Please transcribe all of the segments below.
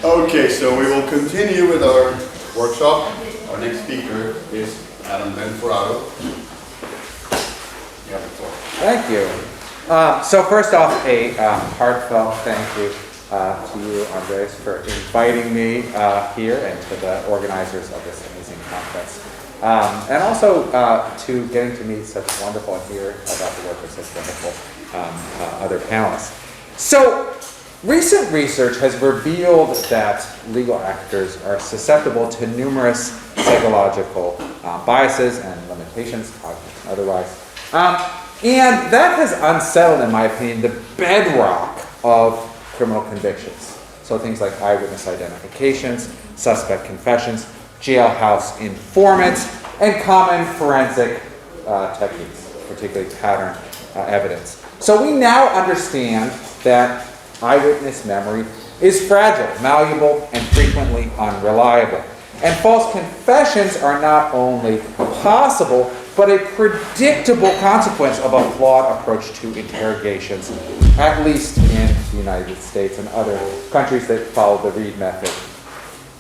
Okay, so we will continue with our workshop. Our next speaker is Benforado. You have the floor. Thank you. So first off, a heartfelt thank you to you, Andrés, for inviting me here and to the organizers of this amazing conference. And also to getting to meet such wonderful and hear about the work of such wonderful other panelists. So recent research has revealed that legal actors are susceptible to numerous psychological biases and limitations, cognitive and otherwise. And that has unsettled, in my opinion, the bedrock of criminal convictions. So things like eyewitness identifications, suspect confessions, jailhouse informants, and common forensic techniques, particularly pattern evidence. So we now understand that eyewitness memory is fragile, malleable, and frequently unreliable. And false confessions are not only possible, but a predictable consequence of a flawed approach to interrogations, at least in the United States and other countries that follow the Reed method.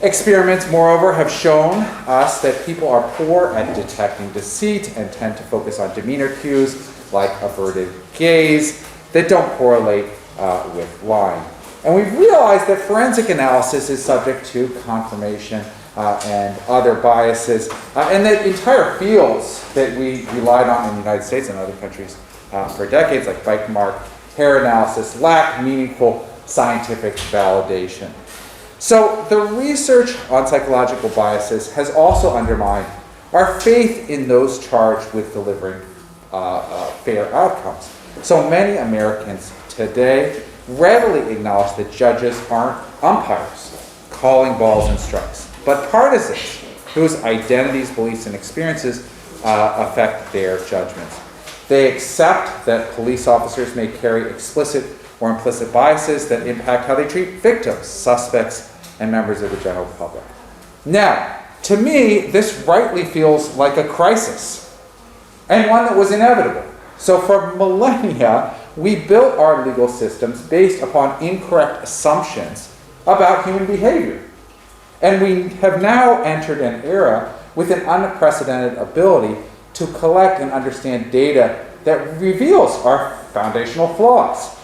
Experiments, moreover, have shown us that people are poor at detecting deceit and tend to focus on demeanor cues like averted gaze that don't correlate with lying. And we've realized that forensic analysis is subject to confirmation and other biases, and that entire fields that we relied on in the United States and other countries for decades, like bite mark, hair analysis, lack meaningful scientific validation. So the research on psychological biases has also undermined our faith in those charged with delivering fair outcomes. So many Americans today readily acknowledge that judges aren't umpires calling balls and strikes, but partisans whose identities, beliefs, and experiences affect their judgments. They accept that police officers may carry explicit or implicit biases that impact how they treat victims, suspects, and members of the general public. Now, to me, this rightly feels like a crisis, and one that was inevitable. So for millennia, we built our legal systems based upon incorrect assumptions about human behavior. And we have now entered an era with an unprecedented ability to collect and understand data that reveals our foundational flaws.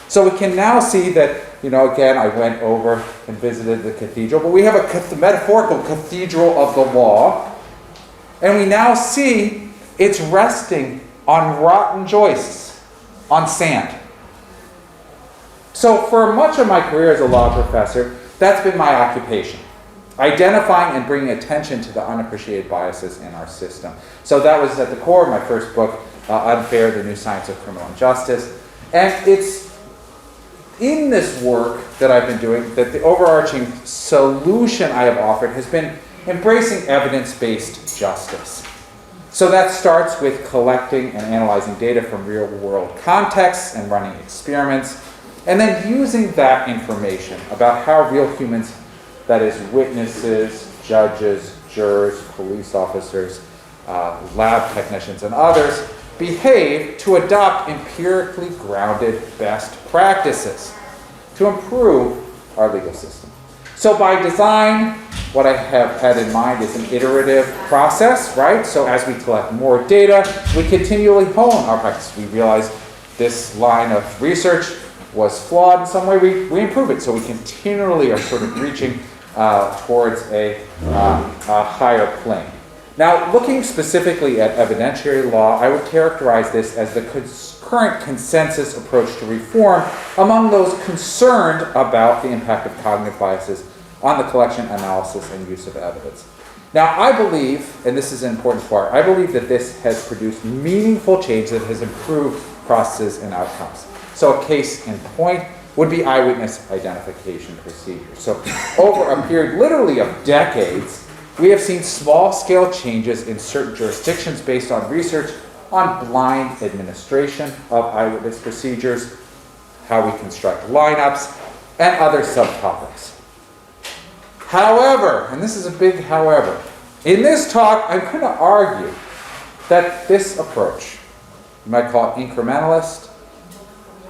So we can now see that, again, I went over and visited the cathedral, but we have a metaphorical cathedral of the law, and we now see it's resting on rotten joists, on sand. So for much of my career as a law professor, that's been my occupation. Identifying and bringing attention to the unappreciated biases in our system. So that was at the core of my first book, Unfair, the New Science of Criminal Injustice. And it's in this work that I've been doing that the overarching solution I have offered has been embracing evidence-based justice. So that starts with collecting and analyzing data from real-world contexts and running experiments, and then using that information about how real humans, that is witnesses, judges, jurors, police officers, lab technicians, and others, behave to adopt empirically grounded best practices to improve our legal system. So by design, what I have had in mind is an iterative process, right? So as we collect more data, we continually hone our practice. We realize this line of research was flawed in some way, we improve it. So we continually are sort of reaching towards a higher plane. Now, looking specifically at evidentiary law, I would characterize this as the current consensus approach to reform among those concerned about the impact of cognitive biases on the collection, analysis, and use of evidence. Now, I believe, and this is an important part, I believe that this has produced meaningful change that has improved processes and outcomes. So a case in point would be eyewitness identification procedures. So over a period literally of decades, we have seen small-scale changes in certain jurisdictions based on research on blind administration of eyewitness procedures, how we construct lineups, and other subtopics. However, and this is a big however, in this talk, I'm going to argue that this approach, you might call it incrementalist,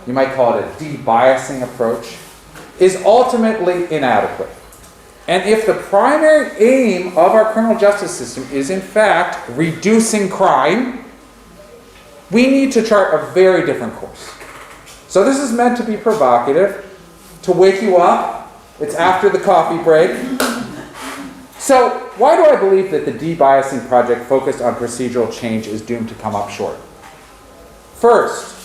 you might call it a de-biasing approach, is ultimately inadequate. And if the primary aim of our criminal justice system is in fact reducing crime, we need to chart a very different course. So this is meant to be provocative, to wake you up. It's after the coffee break. So why do I believe that the de-biasing project focused on procedural change is doomed to come up short? First,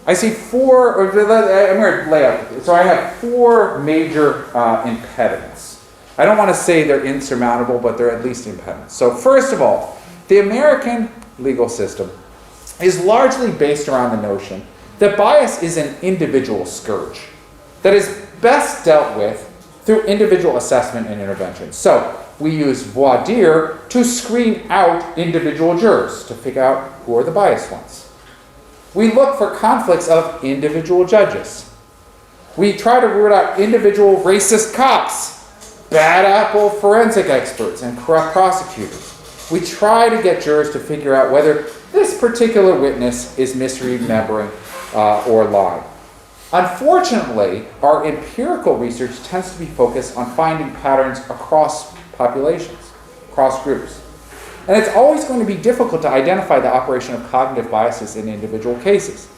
I see I'm going to lay out. So I have four major impediments. I don't want to say they're insurmountable, but they're at least impediments. So first of all, the American legal system is largely based around the notion that bias is an individual scourge that is best dealt with through individual assessment and intervention. So we use voir dire to screen out individual jurors to figure out who are the biased ones. We look for conflicts of individual judges. We try to root out individual racist cops, bad apple forensic experts, and corrupt prosecutors. We try to get jurors to figure out whether this particular witness is misremembering or lying. Unfortunately, our empirical research tends to be focused on finding patterns across populations, across groups. And it's always going to be difficult to identify the operation of cognitive biases in individual cases.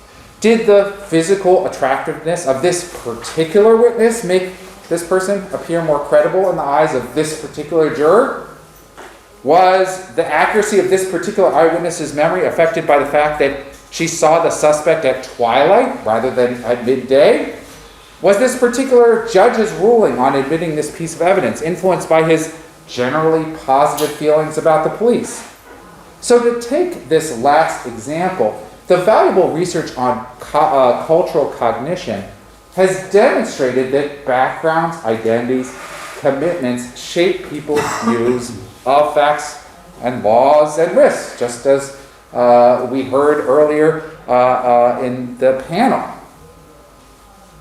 Did the physical attractiveness of this particular witness make this person appear more credible in the eyes of this particular juror? Was the accuracy of this particular eyewitness's memory affected by the fact that she saw the suspect at twilight rather than at midday? Was this particular judge's ruling on admitting this piece of evidence influenced by his generally positive feelings about the police? So to take this last example, the valuable research on cultural cognition has demonstrated that backgrounds, identities, commitments shape people's views of facts and laws and risks, just as we heard earlier in the panel.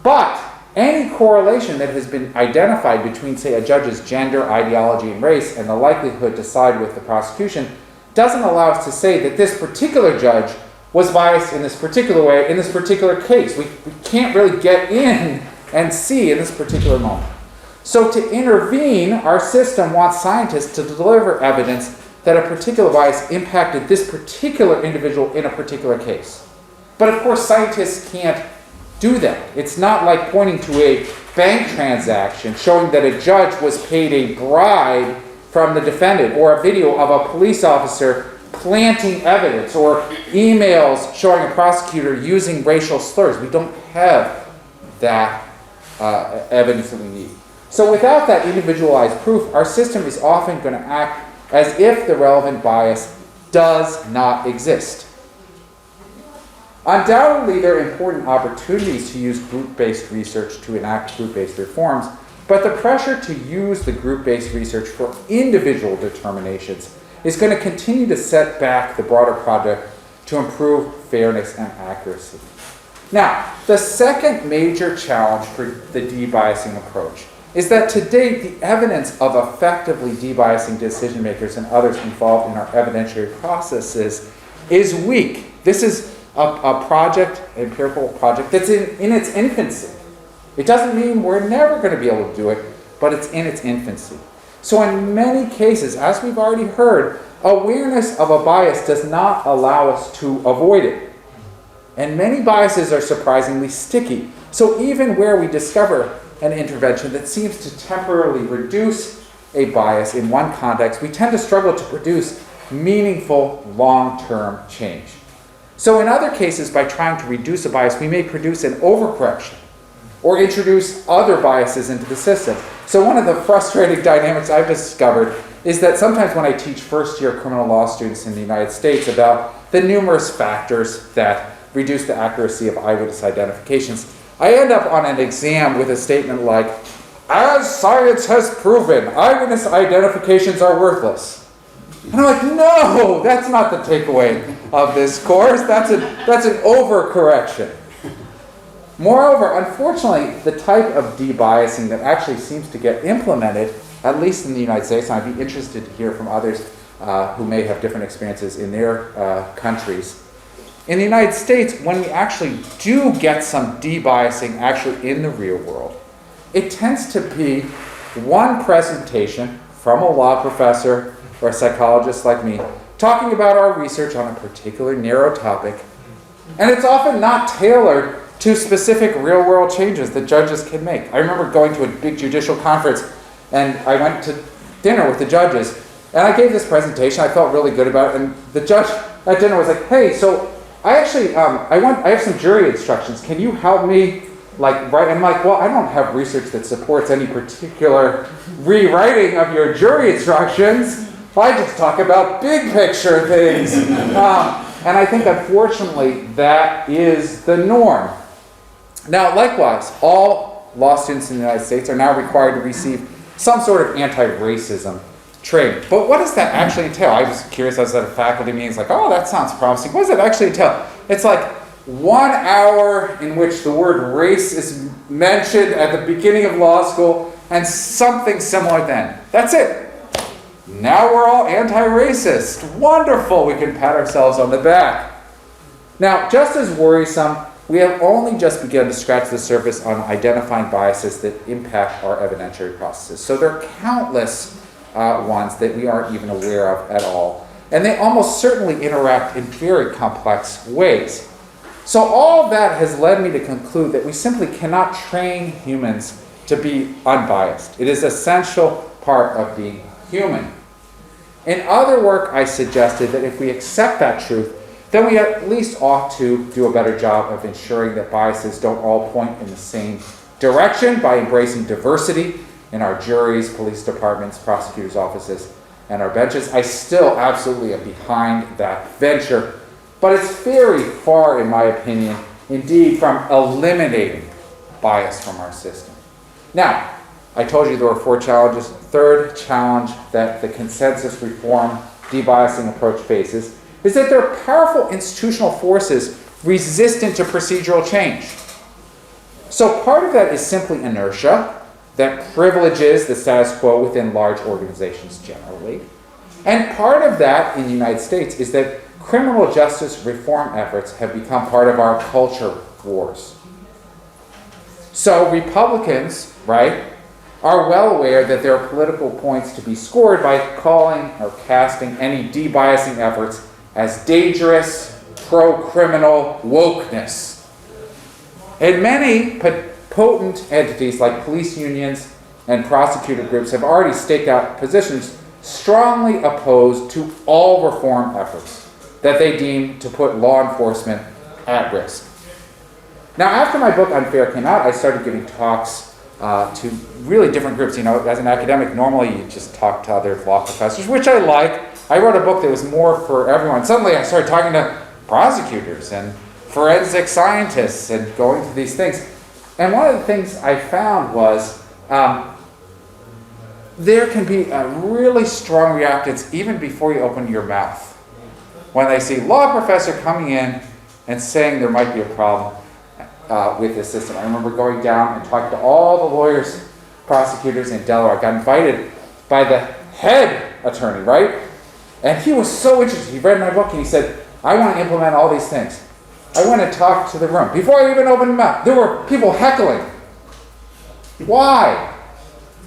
But any correlation that has been identified between, say, a judge's gender, ideology, and race and the likelihood to side with the prosecution doesn't allow us to say that this particular judge was biased in this particular way in this particular case. We can't really get in and see in this particular moment. So to intervene, our system wants scientists to deliver evidence that a particular bias impacted this particular individual in a particular case. But of course, scientists can't do that. It's not like pointing to a bank transaction showing that a judge was paid a bribe from the defendant, or a video of a police officer planting evidence, or emails showing a prosecutor using racial slurs. We don't have that evidence that we need. So without that individualized proof, our system is often going to act as if the relevant bias does not exist. Undoubtedly, there are important opportunities to use group-based research to enact group-based reforms, but the pressure to use the group-based research for individual determinations is going to continue to set back the broader project to improve fairness and accuracy. Now, the second major challenge for the de-biasing approach is that to date, the evidence of effectively de-biasing decision makers and others involved in our evidentiary processes is weak. This is a project, an empirical project, that's in its infancy. It doesn't mean we're never going to be able to do it, but it's in its infancy. So in many cases, as we've already heard, awareness of a bias does not allow us to avoid it. And many biases are surprisingly sticky. So even where we discover an intervention that seems to temporarily reduce a bias in one context, we tend to struggle to produce meaningful long-term change. So in other cases, by trying to reduce a bias, we may produce an overcorrection or introduce other biases into the system. So one of the frustrating dynamics I've discovered is that sometimes when I teach first-year criminal law students in the United States about the numerous factors that reduce the accuracy of eyewitness identifications, I end up on an exam with a statement like, "As science has proven, eyewitness identifications are worthless." And I'm like, no, that's not the takeaway of this course. That's an overcorrection. Moreover, unfortunately, the type of de-biasing that actually seems to get implemented, at least in the United States, and I'd be interested to hear from others who may have different experiences in their countries. In the United States, when we actually do get some de-biasing actually in the real world, it tends to be one presentation from a law professor or a psychologist like me talking about our research on a particular narrow topic, and it's often not tailored to specific real-world changes that judges can make. I remember going to a big judicial conference, and I went to dinner with the judges, and I gave this presentation. I felt really good about it, and the judge at dinner was like, "Hey, so I actually, I have some jury instructions. Can you help me, write?" I'm like, "Well, I don't have research that supports any particular rewriting of your jury instructions. I just talk about big picture things." And I think, unfortunately, that is the norm. Now, likewise, all law students in the United States are now required to receive some sort of anti-racism training. But what does that actually entail? I was curious. I was at a faculty meeting. It's like, oh, that sounds promising. What does it actually entail? It's like 1 hour in which the word race is mentioned at the beginning of law school and something similar then. That's it. Now we're all anti-racist. Wonderful. We can pat ourselves on the back. Now, just as worrisome, we have only just begun to scratch the surface on identifying biases that impact our evidentiary processes. So there are countless ones that we aren't even aware of at all. And they almost certainly interact in very complex ways. So all of that has led me to conclude that we simply cannot train humans to be unbiased. It is an essential part of being human. In other work, I suggested that if we accept that truth, then we at least ought to do a better job of ensuring that biases don't all point in the same direction by embracing diversity in our juries, police departments, prosecutors' offices, and our benches. I still absolutely am behind that venture, but it's very far, in my opinion, indeed, from eliminating bias from our system. Now, I told you there were 4 challenges. Third challenge that the consensus reform debiasing approach faces is that there are powerful institutional forces resistant to procedural change. So part of that is simply inertia that privileges the status quo within large organizations generally. And part of that in the United States is that criminal justice reform efforts have become part of our culture wars. So Republicans, right, are well aware that there are political points to be scored by calling or casting any debiasing efforts as dangerous, pro-criminal wokeness. And many potent entities like police unions and prosecutor groups have already staked out positions strongly opposed to all reform efforts that they deem to put law enforcement at risk. Now, after my book Unfair came out, I started giving talks to really different groups. You know, as an academic, normally you just talk to other law professors, which I like. I wrote a book that was more for everyone. Suddenly I started talking to prosecutors and forensic scientists and going through these things. And one of the things I found was there can be a really strong reactance even before you open your mouth when they see law professor coming in and saying there might be a problem with this system. I remember going down and talking to all the lawyers, prosecutors in Delaware. I got invited by the head attorney, right? And he was so interested. He read my book and he said, I want to implement all these things. I went and talked to the room. Before I even opened my mouth, there were people heckling. Why?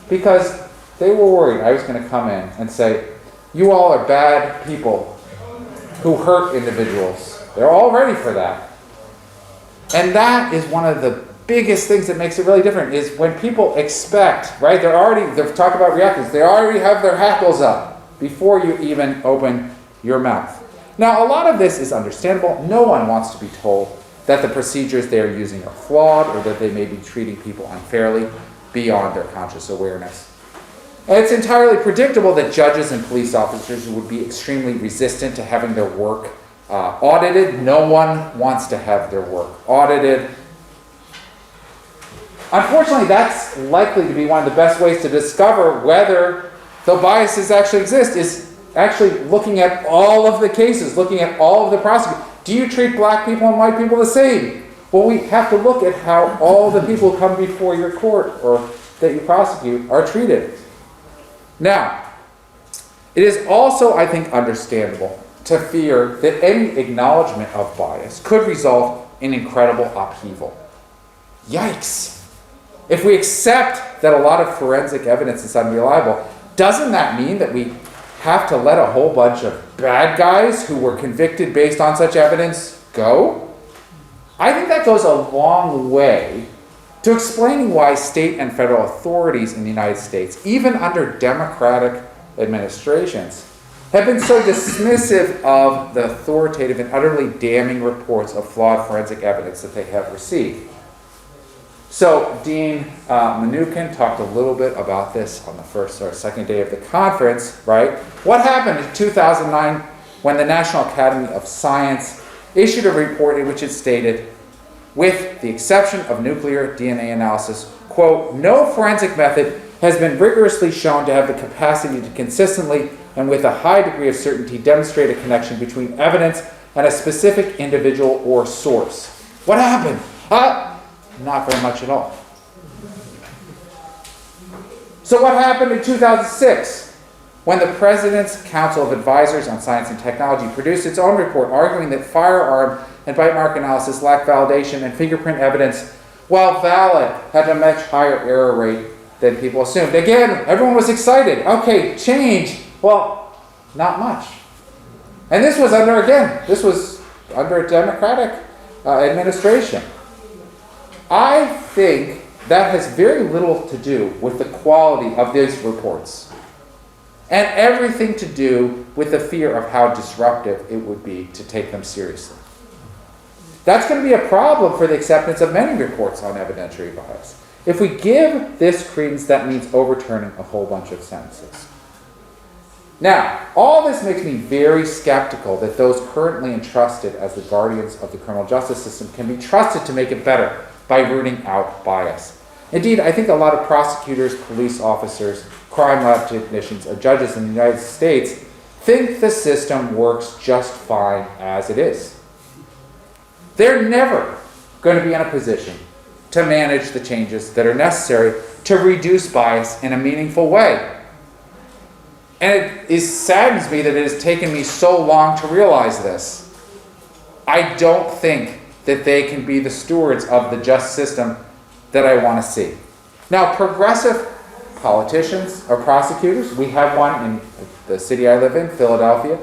Because they were worried I was going to come in and say, you all are bad people who hurt individuals. They're all ready for that. And that is one of the biggest things that makes it really different, is when people expect, right, they're talking about reactors, they already have their hackles up before you even open your mouth. Now, a lot of this is understandable. No one wants to be told that the procedures they are using are flawed or that they may be treating people unfairly beyond their conscious awareness. And it's entirely predictable that judges and police officers would be extremely resistant to having their work audited. No one wants to have their work audited. Unfortunately, that's likely to be one of the best ways to discover whether the biases actually exist, is actually looking at all of the cases, looking at all of the prosecutors. Do you treat black people and white people the same? Well, we have to look at how all the people who come before your court or that you prosecute are treated. Now, it is also, I think, understandable to fear that any acknowledgement of bias could result in incredible upheaval. Yikes! if we accept that a lot of forensic evidence is unreliable, doesn't that mean that we have to let a whole bunch of bad guys who were convicted based on such evidence go? I think that goes a long way to explaining why state and federal authorities in the United States, even under Democratic administrations, have been so dismissive of the authoritative and utterly damning reports of flawed forensic evidence that they have received. So Dean Mnuchin talked a little bit about this on the first or second day of the conference, right? What happened in 2009 when the National Academy of Science issued a report in which it stated, with the exception of nuclear DNA analysis, quote, no forensic method has been rigorously shown to have the capacity to consistently and with a high degree of certainty demonstrate a connection between evidence and a specific individual or source. What happened? Not very much at all. So what happened in 2006 when the President's Council of Advisors on Science and Technology produced its own report arguing that firearm and bite mark analysis lacked validation and fingerprint evidence, while valid, had a much higher error rate than people assumed. Again, everyone was excited. Okay, change. Well, not much. And this was under a Democratic administration. I think that has very little to do with the quality of these reports and everything to do with the fear of how disruptive it would be to take them seriously. That's going to be a problem for the acceptance of many reports on evidentiary bias. If we give this credence, that means overturning a whole bunch of sentences. Now, all this makes me very skeptical that those currently entrusted as the guardians of the criminal justice system can be trusted to make it better by rooting out bias. Indeed, I think a lot of prosecutors, police officers, crime lab technicians, or judges in the United States think the system works just fine as it is. They're never going to be in a position to manage the changes that are necessary to reduce bias in a meaningful way. And it saddens me that it has taken me so long to realize this. I don't think that they can be the stewards of the just system that I want to see. Now, progressive politicians or prosecutors, we have one in the city I live in, Philadelphia,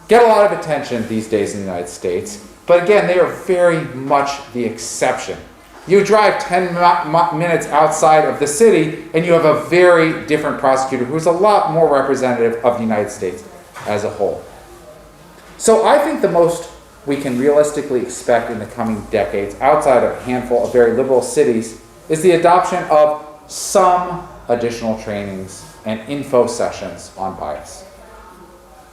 get a lot of attention these days in the United States. But again, they are very much the exception. You drive 10 minutes outside of the city and you have a very different prosecutor who's a lot more representative of the United States as a whole. So I think the most we can realistically expect in the coming decades, outside of a handful of very liberal cities, is the adoption of some additional trainings and info sessions on bias.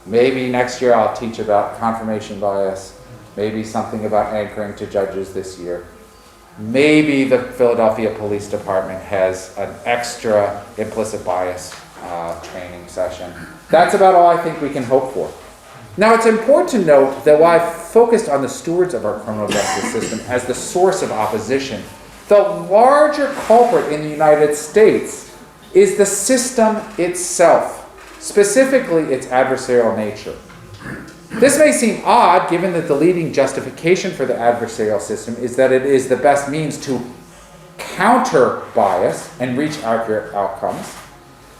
Maybe next year I'll teach about confirmation bias, maybe something about anchoring to judges this year. Maybe the Philadelphia Police Department has an extra implicit bias training session. That's about all I think we can hope for. Now, it's important to note that while I focused on the stewards of our criminal justice system as the source of opposition, the larger culprit in the United States is the system itself, specifically its adversarial nature. This may seem odd, given that the leading justification for the adversarial system is that it is the best means to counter bias and reach accurate outcomes.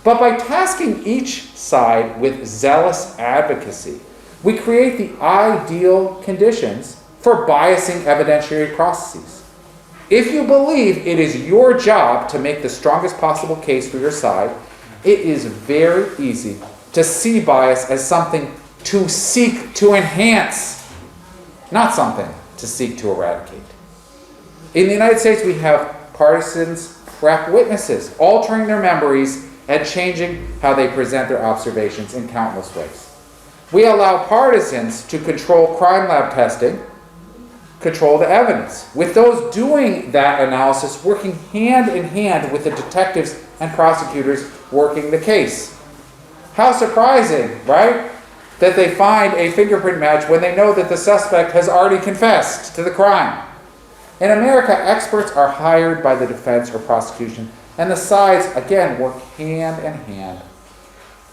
But by tasking each side with zealous advocacy, we create the ideal conditions for biasing evidentiary processes. If you believe it is your job to make the strongest possible case for your side, it is very easy to see bias as something to seek to enhance, not something to seek to eradicate. In the United States, we have partisans prep witnesses, altering their memories and changing how they present their observations in countless ways. We allow partisans to control crime lab testing, control the evidence, with those doing that analysis working hand in hand with the detectives and prosecutors working the case. How surprising, right? That they find a fingerprint match when they know that the suspect has already confessed to the crime. In America, experts are hired by the defense or prosecution, and the sides, again, work hand in hand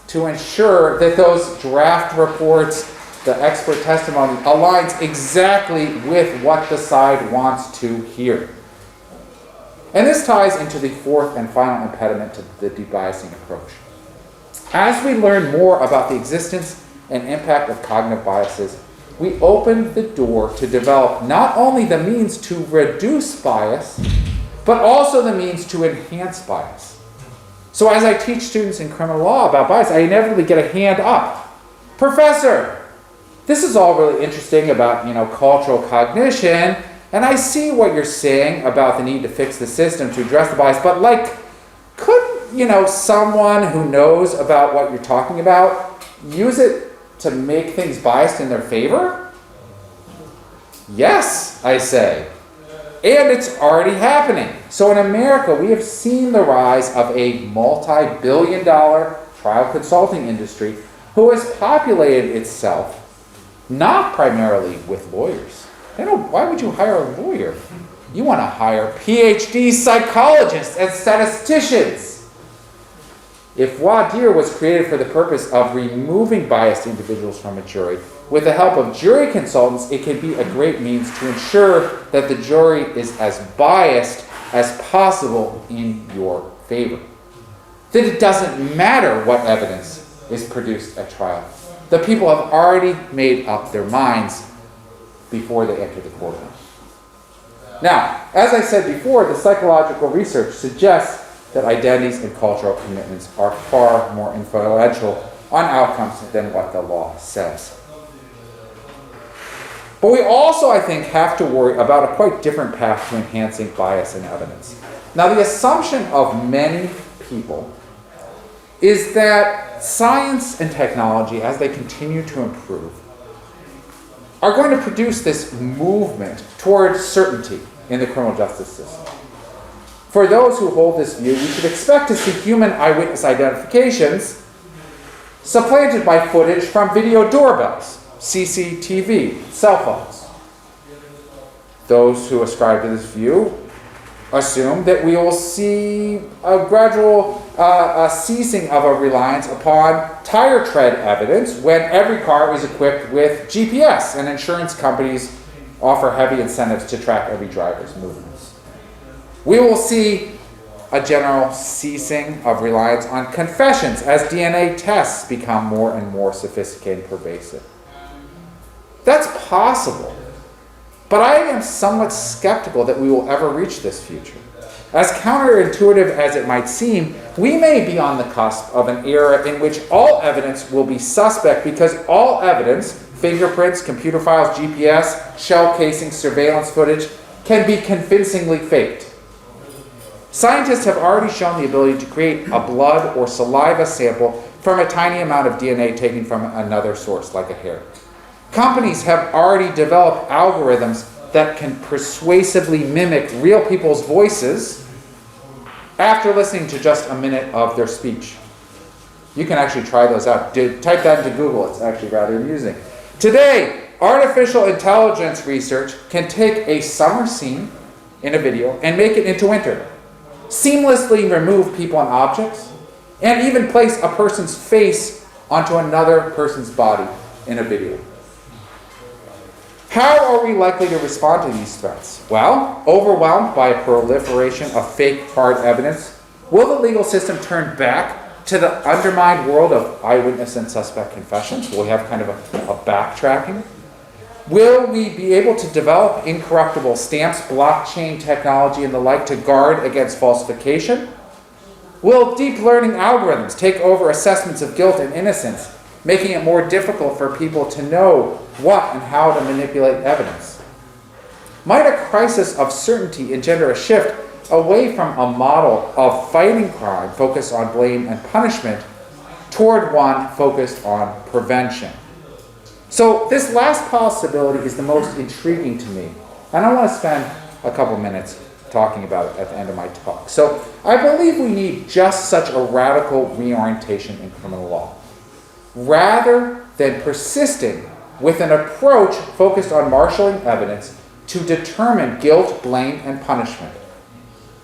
to ensure that those draft reports, the expert testimony, aligns exactly with what the side wants to hear. And this ties into the fourth and final impediment to the debiasing approach. As we learn more about the existence and impact of cognitive biases, we open the door to develop not only the means to reduce bias, but also the means to enhance bias. So as I teach students in criminal law about bias, I inevitably get a hand up. Professor, this is all really interesting about, cultural cognition, and I see what you're saying about the need to fix the system to address the bias, but could, someone who knows about what you're talking about use it to make things biased in their favor? Yes, I say. And it's already happening. So in America, we have seen the rise of a multi-billion-dollar trial consulting industry who has populated itself not primarily with lawyers. Why would you hire a lawyer? You want to hire PhD psychologists and statisticians. If voir dire was created for the purpose of removing biased individuals from a jury, with the help of jury consultants, it can be a great means to ensure that the jury is as biased as possible in your favor. That it doesn't matter what evidence is produced at trial. The people have already made up their minds before they enter the courtroom. Now, as I said before, the psychological research suggests that identities and cultural commitments are far more influential on outcomes than what the law says. But we also, I think, have to worry about a quite different path to enhancing bias in evidence. Now, the assumption of many people is that science and technology, as they continue to improve, are going to produce this movement towards certainty in the criminal justice system. For those who hold this view, we should expect to see human eyewitness identifications supplanted by footage from video doorbells, CCTV, cell phones. Those who ascribe to this view assume that we will see a gradual ceasing of a reliance upon tire tread evidence when every car is equipped with GPS and insurance companies offer heavy incentives to track every driver's movements. We will see a general ceasing of reliance on confessions as DNA tests become more and more sophisticated and pervasive. That's possible, but I am somewhat skeptical that we will ever reach this future. As counterintuitive as it might seem, we may be on the cusp of an era in which all evidence will be suspect because all evidence, fingerprints, computer files, GPS, shell casings, surveillance footage, can be convincingly faked. Scientists have already shown the ability to create a blood or saliva sample from a tiny amount of DNA taken from another source, like a hair. Companies have already developed algorithms that can persuasively mimic real people's voices after listening to just a minute of their speech. You can actually try those out. Type that into Google. It's actually rather amusing. Today, artificial intelligence research can take a summer scene in a video and make it into winter, seamlessly remove people and objects, and even place a person's face onto another person's body in a video. How are we likely to respond to these threats? Well, overwhelmed by a proliferation of fake hard evidence, will the legal system turn back to the undermined world of eyewitness and suspect confessions? Will we have kind of a backtracking? Will we be able to develop incorruptible stamps, blockchain technology, and the like to guard against falsification? Will deep learning algorithms take over assessments of guilt and innocence, making it more difficult for people to know what and how to manipulate evidence? Might a crisis of certainty engender a shift away from a model of fighting crime focused on blame and punishment toward one focused on prevention? So this last possibility is the most intriguing to me, and I want to spend a couple minutes talking about it at the end of my talk. So I believe we need just such a radical reorientation in criminal law. Rather than persisting with an approach focused on marshaling evidence to determine guilt, blame, and punishment,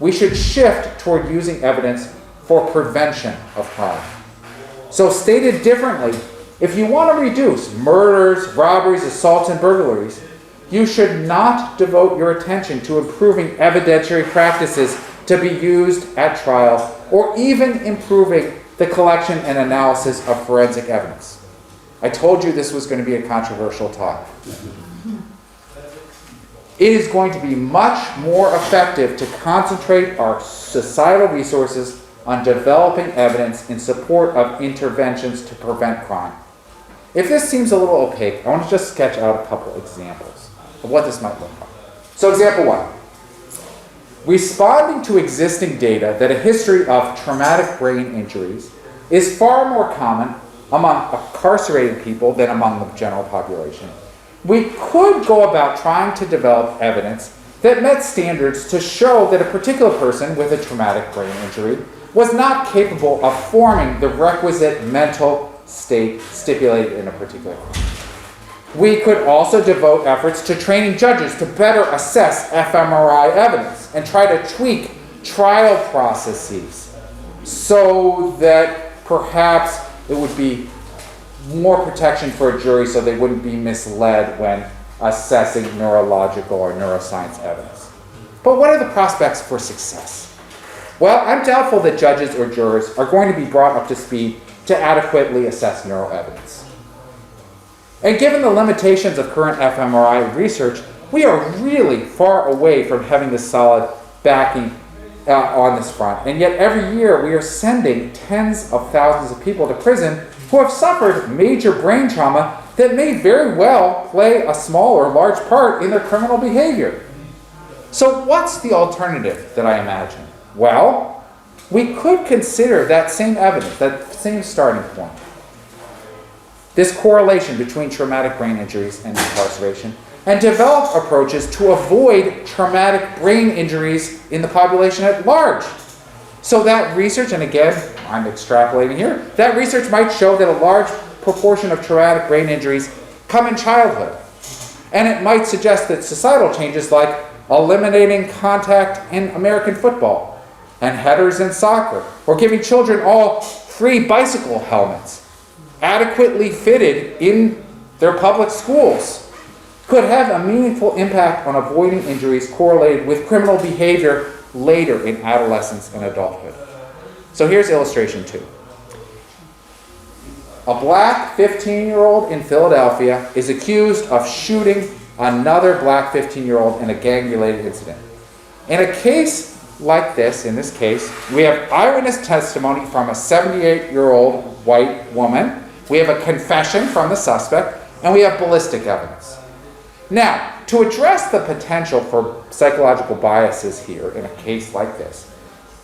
we should shift toward using evidence for prevention of crime. So stated differently, if you want to reduce murders, robberies, assaults, and burglaries, you should not devote your attention to improving evidentiary practices to be used at trial, or even improving the collection and analysis of forensic evidence. I told you this was going to be a controversial talk. It is going to be much more effective to concentrate our societal resources on developing evidence in support of interventions to prevent crime. If this seems a little opaque, I want to just sketch out a couple examples of what this might look like. So example one, responding to existing data that a history of traumatic brain injuries is far more common among incarcerated people than among the general population. We could go about trying to develop evidence that met standards to show that a particular person with a traumatic brain injury was not capable of forming the requisite mental state stipulated in a particular crime. We could also devote efforts to training judges to better assess fMRI evidence and try to tweak trial processes so that perhaps it would be more protection for a jury so they wouldn't be misled when assessing neurological or neuroscience evidence. But what are the prospects for success? Well, I'm doubtful that judges or jurors are going to be brought up to speed to adequately assess neuroevidence. And given the limitations of current fMRI research, we are really far away from having the solid backing on this front. And yet every year we are sending tens of thousands of people to prison who have suffered major brain trauma that may very well play a small or large part in their criminal behavior. So what's the alternative that I imagine? Well, we could consider that same evidence, that same starting point. This correlation between traumatic brain injuries and incarceration, and develop approaches to avoid traumatic brain injuries in the population at large. So that research, and again, I'm extrapolating here, that research might show that a large proportion of traumatic brain injuries come in childhood. And it might suggest that societal changes like eliminating contact in American football and headers in soccer, or giving children all free bicycle helmets adequately fitted in their public schools, could have a meaningful impact on avoiding injuries correlated with criminal behavior later in adolescence and adulthood. So here's illustration 2. A black 15-year-old in Philadelphia is accused of shooting another black 15-year-old in a gang-related incident. In a case like this, in this case, we have eyewitness testimony from a 78-year-old white woman, we have a confession from the suspect, and we have ballistic evidence. Now, to address the potential for psychological biases here in a case like this,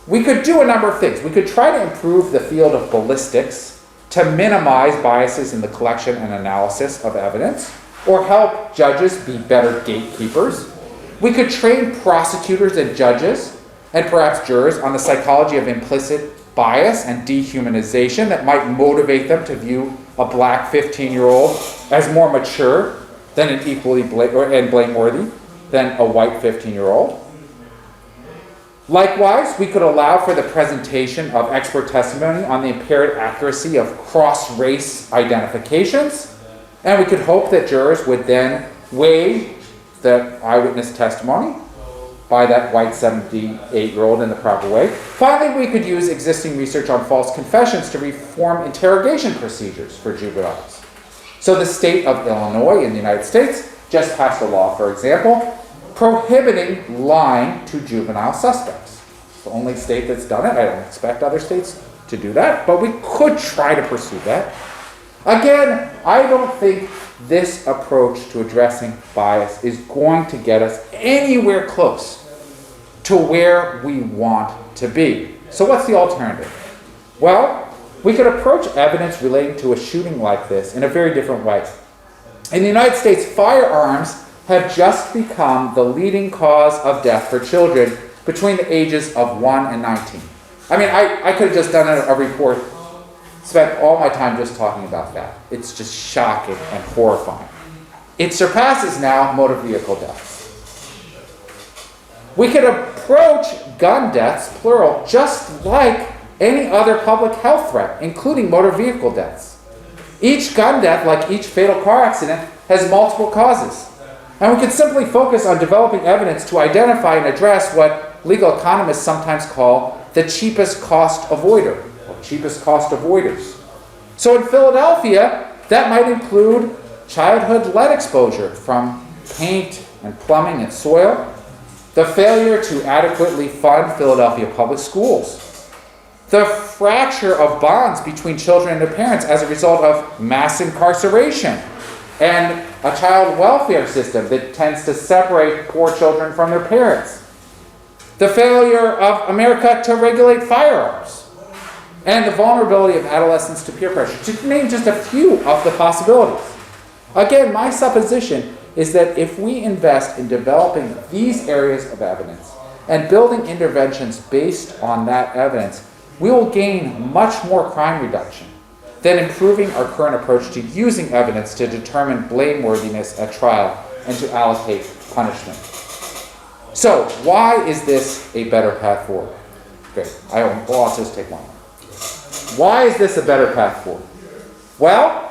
we could do a number of things. We could try to improve the field of ballistics to minimize biases in the collection and analysis of evidence, or help judges be better gatekeepers. We could train prosecutors and judges, and perhaps jurors, on the psychology of implicit bias and dehumanization that might motivate them to view a black 15-year-old as more mature than an equally and blameworthy than a white 15-year-old. Likewise, we could allow for the presentation of expert testimony on the impaired accuracy of cross-race identifications, and we could hope that jurors would then weigh the eyewitness testimony by that white 78-year-old in the proper way. Finally, we could use existing research on false confessions to reform interrogation procedures for juveniles. So the state of Illinois in the United States just passed a law, for example, prohibiting lying to juvenile suspects. It's the only state that's done it. I don't expect other states to do that, but we could try to pursue that. Again, I don't think this approach to addressing bias is going to get us anywhere close to where we want to be. So what's the alternative? Well, we could approach evidence relating to a shooting like this in a very different way. In the United States, firearms have just become the leading cause of death for children between the ages of 1 and 19. I mean, I could have just done a report, spent all my time just talking about that. It's just shocking and horrifying. It surpasses now motor vehicle deaths. We could approach gun deaths, plural, just like any other public health threat, including motor vehicle deaths. Each gun death, like each fatal car accident, has multiple causes. And we could simply focus on developing evidence to identify and address what legal economists sometimes call the cheapest cost avoider, or cheapest cost avoiders. So in Philadelphia, that might include childhood lead exposure from paint and plumbing and soil, the failure to adequately fund Philadelphia public schools, the fracture of bonds between children and their parents as a result of mass incarceration, and a child welfare system that tends to separate poor children from their parents, the failure of America to regulate firearms, and the vulnerability of adolescents to peer pressure, to name just a few of the possibilities. Again, my supposition is that if we invest in developing these areas of evidence and building interventions based on that evidence, we will gain much more crime reduction than improving our current approach to using evidence to determine blameworthiness at trial and to allocate punishment. So, why is this a better path forward? Great. I'll just take one. Why is this a better path forward? Well,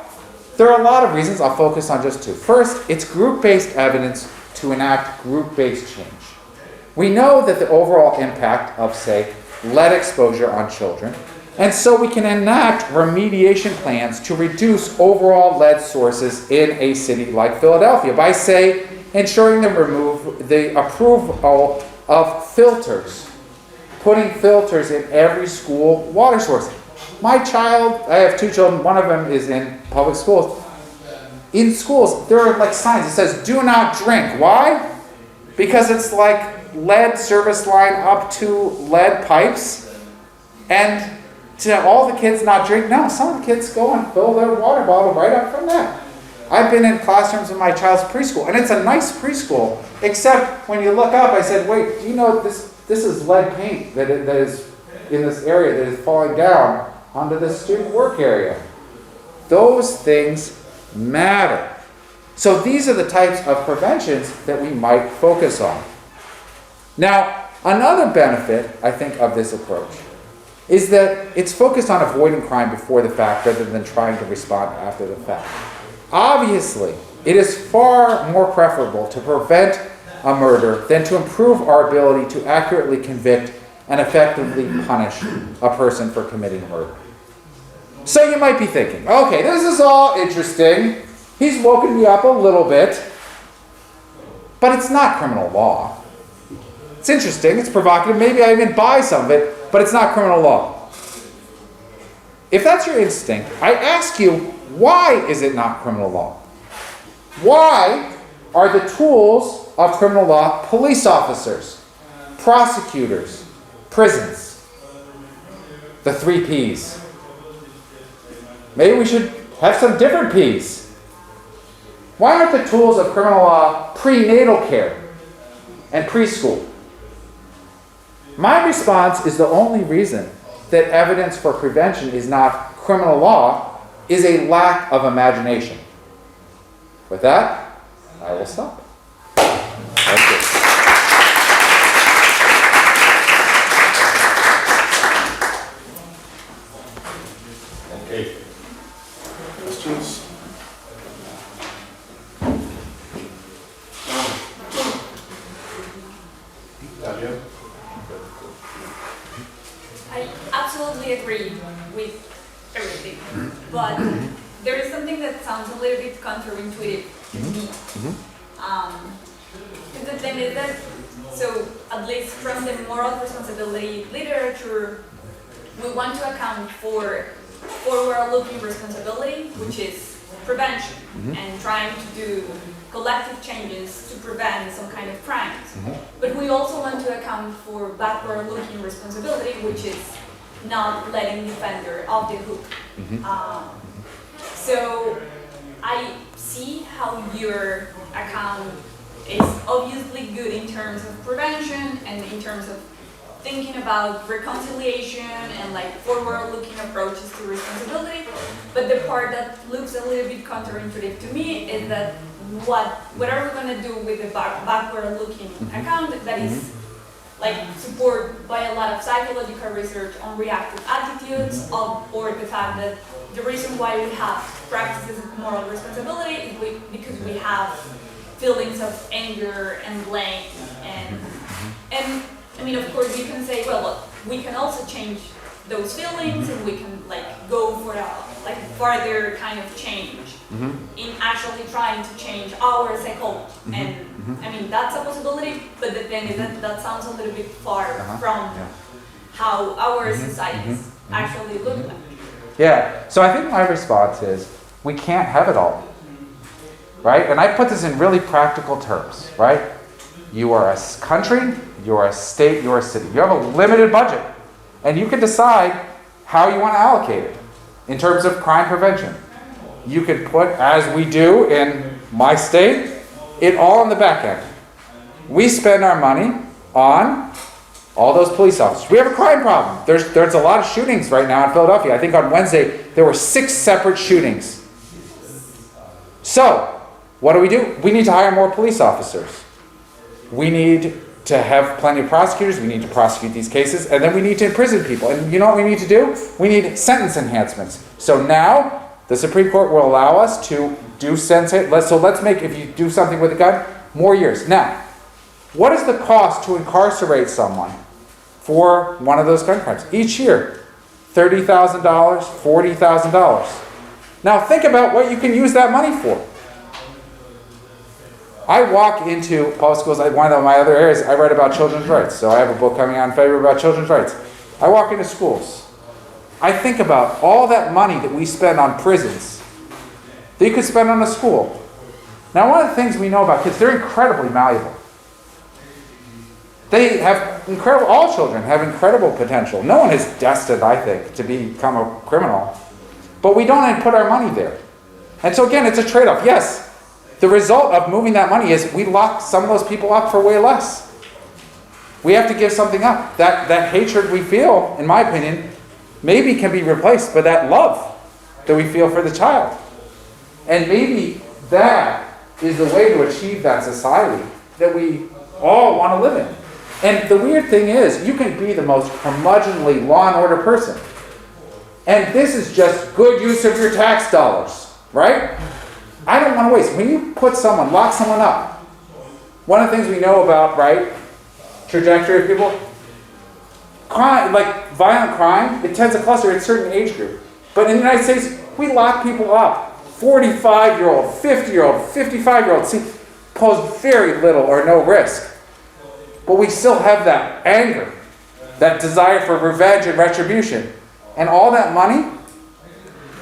there are a lot of reasons. I'll focus on just two. First, it's group-based evidence to enact group-based change. We know that the overall impact of, say, lead exposure on children, and so we can enact remediation plans to reduce overall lead sources in a city like Philadelphia by, say, ensuring the approval of filters, putting filters in every school water source. My child, I have two children, one of them is in public schools. In schools, there are like signs that says, do not drink. Why? Because it's like lead service line up to lead pipes, and to all the kids not drink? No, some of the kids go and fill their water bottle right up from that. I've been in classrooms in my child's preschool, and it's a nice preschool, except when you look up, I said, wait, do you know this is lead paint that is in this area that is falling down onto the student work area? Those things matter. So these are the types of preventions that we might focus on. Now, another benefit, I think, of this approach is that it's focused on avoiding crime before the fact rather than trying to respond after the fact. Obviously, it is far more preferable to prevent a murder than to improve our ability to accurately convict and effectively punish a person for committing murder. So you might be thinking, okay, this is all interesting. He's woken me up a little bit, but it's not criminal law. It's interesting, it's provocative, maybe I even buy some of it, but it's not criminal law. If that's your instinct, I ask you, why is it not criminal law? Why are the tools of criminal law police officers, prosecutors, prisons? The 3 Ps. Maybe we should have some different Ps. Why aren't the tools of criminal law prenatal care and preschool? My response is the only reason that evidence for prevention is not criminal law is a lack of imagination. With that, I will stop. Thank you. Okay. Questions? Dalia? I absolutely agree with everything, but there is something that sounds a little bit counterintuitive to me. And the thing is that, so at least from the moral responsibility literature, we want to account for forward-looking responsibility, which is prevention and trying to do collective changes to prevent some kind of crimes. But we also want to account for backward-looking responsibility, which is not letting the offender off the hook. So I see how your account is obviously good in terms of prevention and in terms of thinking about reconciliation and like forward-looking approaches to responsibility. But the part that looks a little bit counterintuitive to me is that what are we going to do with the backward-looking account that is like supported by a lot of psychological research on reactive attitudes or the fact that the reason why we have practices of moral responsibility is because we have feelings of anger and blame and I mean, of course, you can say, well, look, we can also change those feelings, and we can like go for a like further kind of change in actually trying to change our psychology. And I mean, that's a possibility, but the thing is that that sounds a little bit far from how our societies actually look like. Yeah, so I think my response is, we can't have it all, right? And I put this in really practical terms, right? You are a country, you are a state, you are a city. You have a limited budget, and you can decide how you want to allocate it in terms of crime prevention. You can put, as we do in my state, it all on the back end. We spend our money on all those police officers. We have a crime problem. There's a lot of shootings right now in Philadelphia. I think on Wednesday there were 6 separate shootings. So, what do? We need to hire more police officers. We need to have plenty of prosecutors. We need to prosecute these cases. And then we need to imprison people. And you know what we need to do? We need sentence enhancements. So now, the Supreme Court will allow us to do sentence. So let's make, if you do something with a gun, more years. Now, what is the cost to incarcerate someone for one of those gun crimes? Each year, $30,000, $40,000. Now think about what you can use that money for. I walk into public schools, one of my other areas, I write about children's rights. So I have a book coming out in February about children's rights. I walk into schools. I think about all that money that we spend on prisons that you could spend on a school. Now one of the things we know about kids, they're incredibly malleable. They have incredible, all children have incredible potential. No one is destined, I think, to become a criminal. But we don't put our money there. And so again, it's a trade-off. Yes, the result of moving that money is we lock some of those people up for way less. We have to give something up. That hatred we feel, in my opinion, maybe can be replaced by that love that we feel for the child. And maybe that is the way to achieve that society that we all want to live in. And the weird thing is, you can be the most curmudgeonly law and order person. And this is just good use of your tax dollars, right? I don't want to waste. When you lock someone up, one of the things we know about, right, trajectory of people, crime, like violent crime, it tends to cluster in a certain age group. But in the United States, we lock people up. 45-year-old, 50-year-old, 55-year-old pose very little or no risk. But we still have that anger, that desire for revenge and retribution. And all that money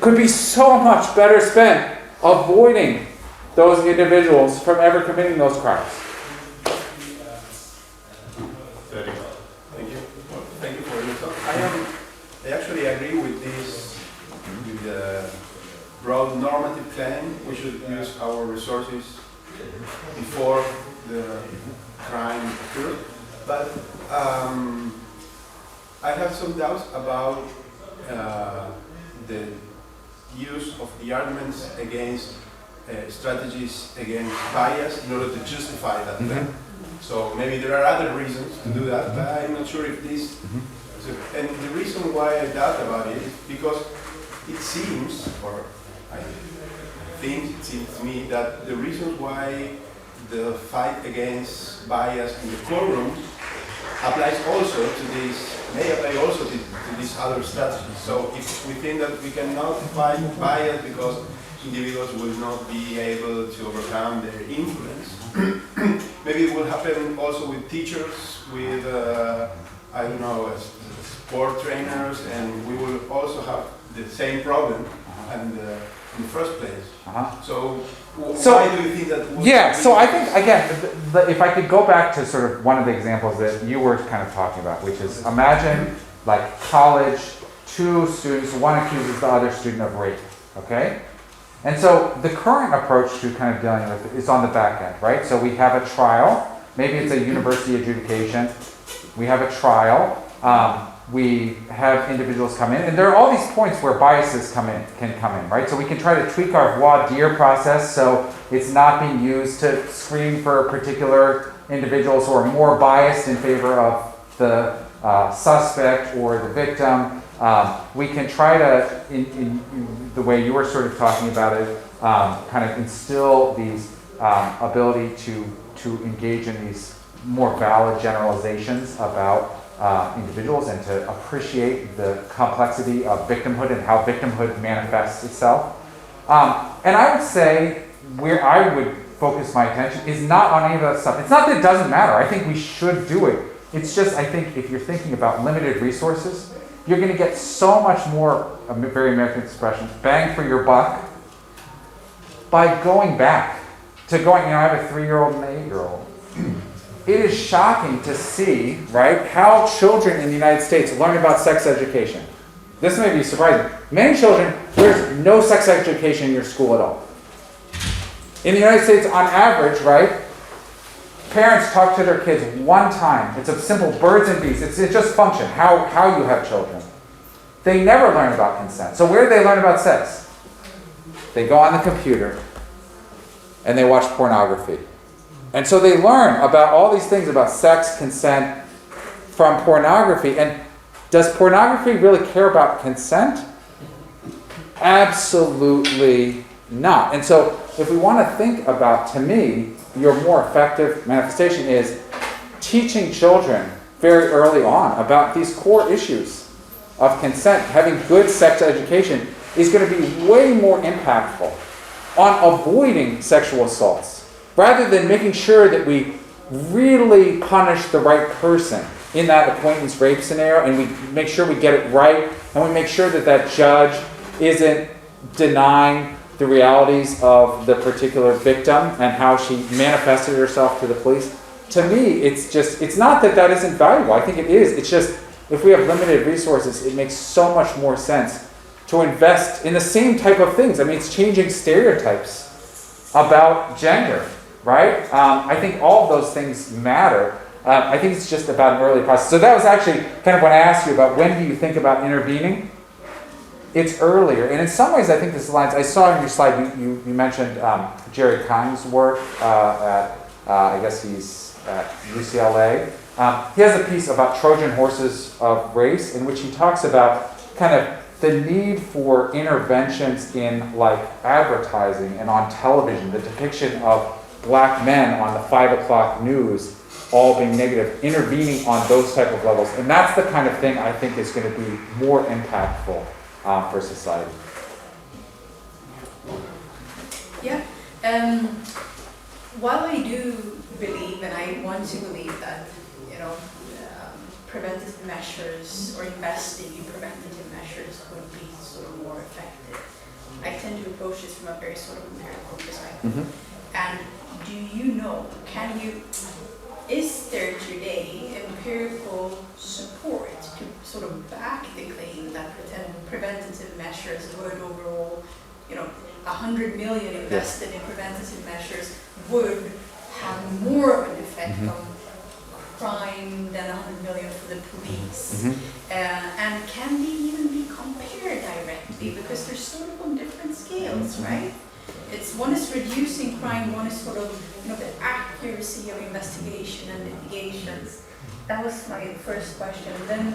could be so much better spent avoiding those individuals from ever committing those crimes. Federico. Thank you. Well, thank you for your talk. I actually agree with this, with the broad normative claim. We should use our resources before the crime occurred. But I have some doubts about the use of the arguments against strategies against bias in order to justify that claim. So maybe there are other reasons to do that, but I'm not sure if this. And the reason why I doubt about it is because it seems, or I think it seems to me, that the reasons why the fight against bias in the courtroom applies also to this, may apply also to these other strategies. So if we think that we cannot fight bias because individuals will not be able to overcome their influence, maybe it will happen also with teachers, with, I don't know, sport trainers, and we will also have the same problem in the first place. So why do you think that? Yeah, so I think, again, if I could go back to sort of one of the examples that you were kind of talking about, which is imagine like college, 2 students, one accuses the other student of rape, okay? And so the current approach to kind of dealing with it is on the back end, right? So we have a trial, maybe it's a university adjudication, we have a trial, we have individuals come in, and there are all these points where biases can come in, right? So we can try to tweak our voir dire process so it's not being used to screen for particular individuals who are more biased in favor of the suspect or the victim. We can try to, in the way you were sort of talking about it, kind of instill these ability to engage in these more valid generalizations about individuals and to appreciate the complexity of victimhood and how victimhood manifests itself. And I would say where I would focus my attention is not on any of that stuff. It's not that it doesn't matter. I think we should do it. It's just, I think if you're thinking about limited resources, you're going to get so much more, a very American expression, bang for your buck by going back to going, I have a 3-year-old and an 8-year-old. It is shocking to see, right, how children in the United States learn about sex education. This may be surprising. Many children, there's no sex education in your school at all. In the United States, on average, right, parents talk to their kids one time. It's a simple birds and bees. It's just function, how you have children. They never learn about consent. So where do they learn about sex? They go on the computer and they watch pornography. And so they learn about all these things about sex, consent from pornography. And does pornography really care about consent? Absolutely not. And so if we want to think about, to me, your more effective manifestation is teaching children very early on about these core issues of consent. Having good sex education is going to be way more impactful on avoiding sexual assaults, rather than making sure that we really punish the right person in that acquaintance rape scenario, and we make sure we get it right, and we make sure that that judge isn't denying the realities of the particular victim and how she manifested herself to the police. To me, it's not that isn't valuable. I think it is. It's just, if we have limited resources, it makes so much more sense to invest in the same type of things. I mean, it's changing stereotypes about gender, right? I think all of those things matter. I think it's just about an early process. So that was actually kind of when I asked you about when do you think about intervening. It's earlier. And in some ways, I think this aligns. I saw on your slide, you mentioned Jerry Kline's work I guess he's at UCLA. He has a piece about Trojan horses of race in which he talks about kind of the need for interventions in like advertising and on television, the depiction of black men on the 5 o'clock news all being negative, intervening on those type of levels. And that's the kind of thing I think is going to be more impactful for society. Yeah. While I do believe, and I want to believe that, preventative measures or investing in preventative measures would be sort of more effective, I tend to approach this from a very sort of empirical perspective. Mm-hmm. And do you know, is there today empirical support to sort of back the claim that preventative measures would overall, 100 million invested in preventative measures would have more of an effect on crime than 100 million for the police? And can they even be compared directly? Because they're sort of on different scales, right? One is reducing crime, one is sort of the accuracy of investigation and litigations. That was my first question. And then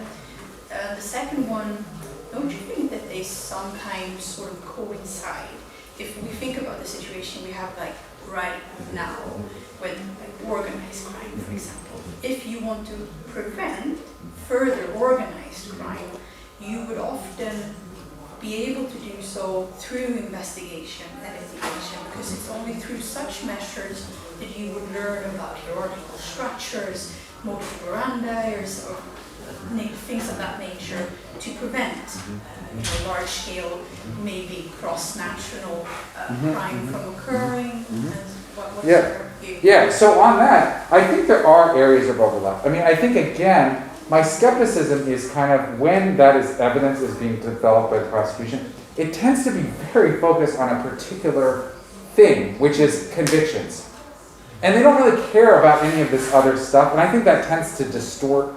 the second one, don't you think that they sometimes sort of coincide? If we think about the situation we have like right now with organized crime, for example, if you want to prevent further organized crime, you would often be able to do so through investigation and litigation, because it's only through such measures that you would learn about hierarchical structures, modus operandi, or sort of things of that nature to prevent large-scale, maybe cross-national crime from occurring. And what's your view? Yeah, so on that, I think there are areas of overlap. I mean, I think, again, my skepticism is kind of when evidence is being developed by the prosecution, it tends to be very focused on a particular thing, which is convictions. And they don't really care about any of this other stuff, and I think that tends to distort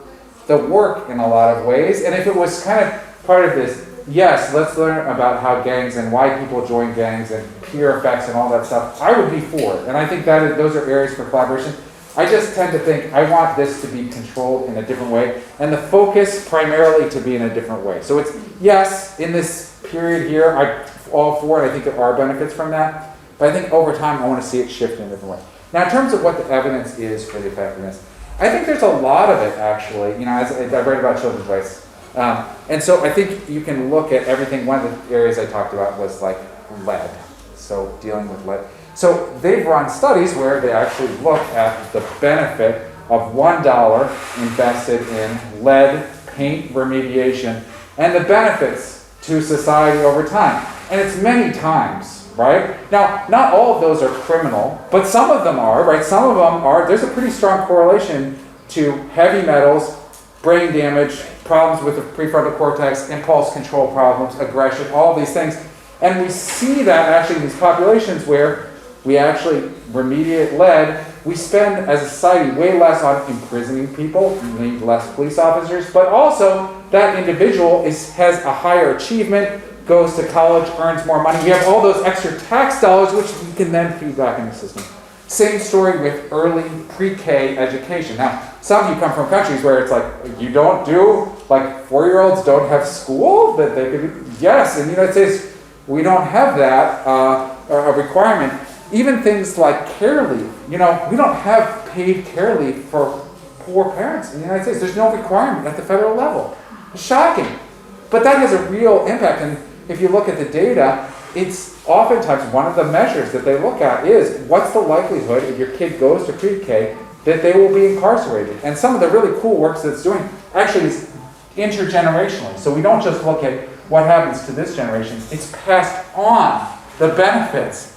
the work in a lot of ways. And if it was kind of part of this, yes, let's learn about how gangs and why people join gangs and peer effects and all that stuff, I would be for it. And I think those are areas for collaboration. I just tend to think I want this to be controlled in a different way, and the focus primarily to be in a different way. So it's, yes, in this period here, I'm all for it. I think there are benefits from that. But I think over time, I want to see it shift in a different way. Now, in terms of what the evidence is for the effectiveness, I think there's a lot of it, actually. You know, as I write about children's rights. And so I think you can look at everything. One of the areas I talked about was like lead. So dealing with lead. So they've run studies where they actually look at the benefit of $1 invested in lead paint remediation and the benefits to society over time. And it's many times, right? Now, not all of those are criminal, but some of them are, right? Some of them are. There's a pretty strong correlation to heavy metals, brain damage, problems with the prefrontal cortex, impulse control problems, aggression, all these things. And we see that actually in these populations where we actually remediate lead. We spend, as a society, way less on imprisoning people, we need less police officers, but also that individual has a higher achievement, goes to college, earns more money. We have all those extra tax dollars, which we can then feed back in the system. Same story with early pre-K education. Now, some of you come from countries where it's like, you don't do, like 4-year-olds don't have school? That they could, yes, in the United States, we don't have that, a requirement. Even things like care leave. You know, we don't have paid care leave for poor parents in the United States. There's no requirement at the federal level. It's shocking. But that has a real impact. And if you look at the data, it's oftentimes one of the measures that they look at is what's the likelihood if your kid goes to pre-K that they will be incarcerated. And some of the really cool work that it's doing actually is intergenerationally. So we don't just look at what happens to this generation. It's passed on, the benefits.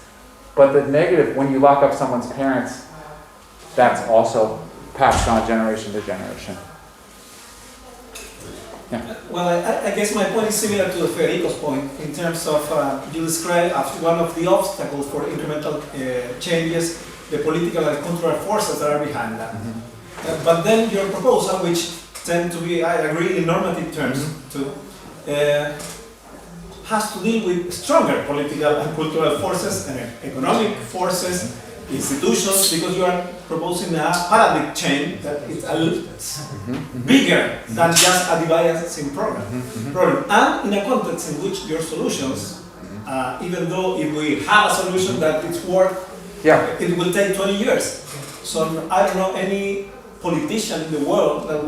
But the negative, when you lock up someone's parents, that's also passed on generation to generation. Yeah. Well, I guess my point is similar to Federico's point in terms of you describe as one of the obstacles for incremental changes, the political and cultural forces that are behind that. Mm-hmm. But then your proposal, which tend to be, I agree, in normative terms too, has to deal with stronger political and cultural forces and economic forces, institutions, because you are proposing a paradigm change that is a little bigger than just a devising problem. And in a context in which your solutions, even though if we have a solution that it's worth, it will take 20 years. So I don't know any politician in the world that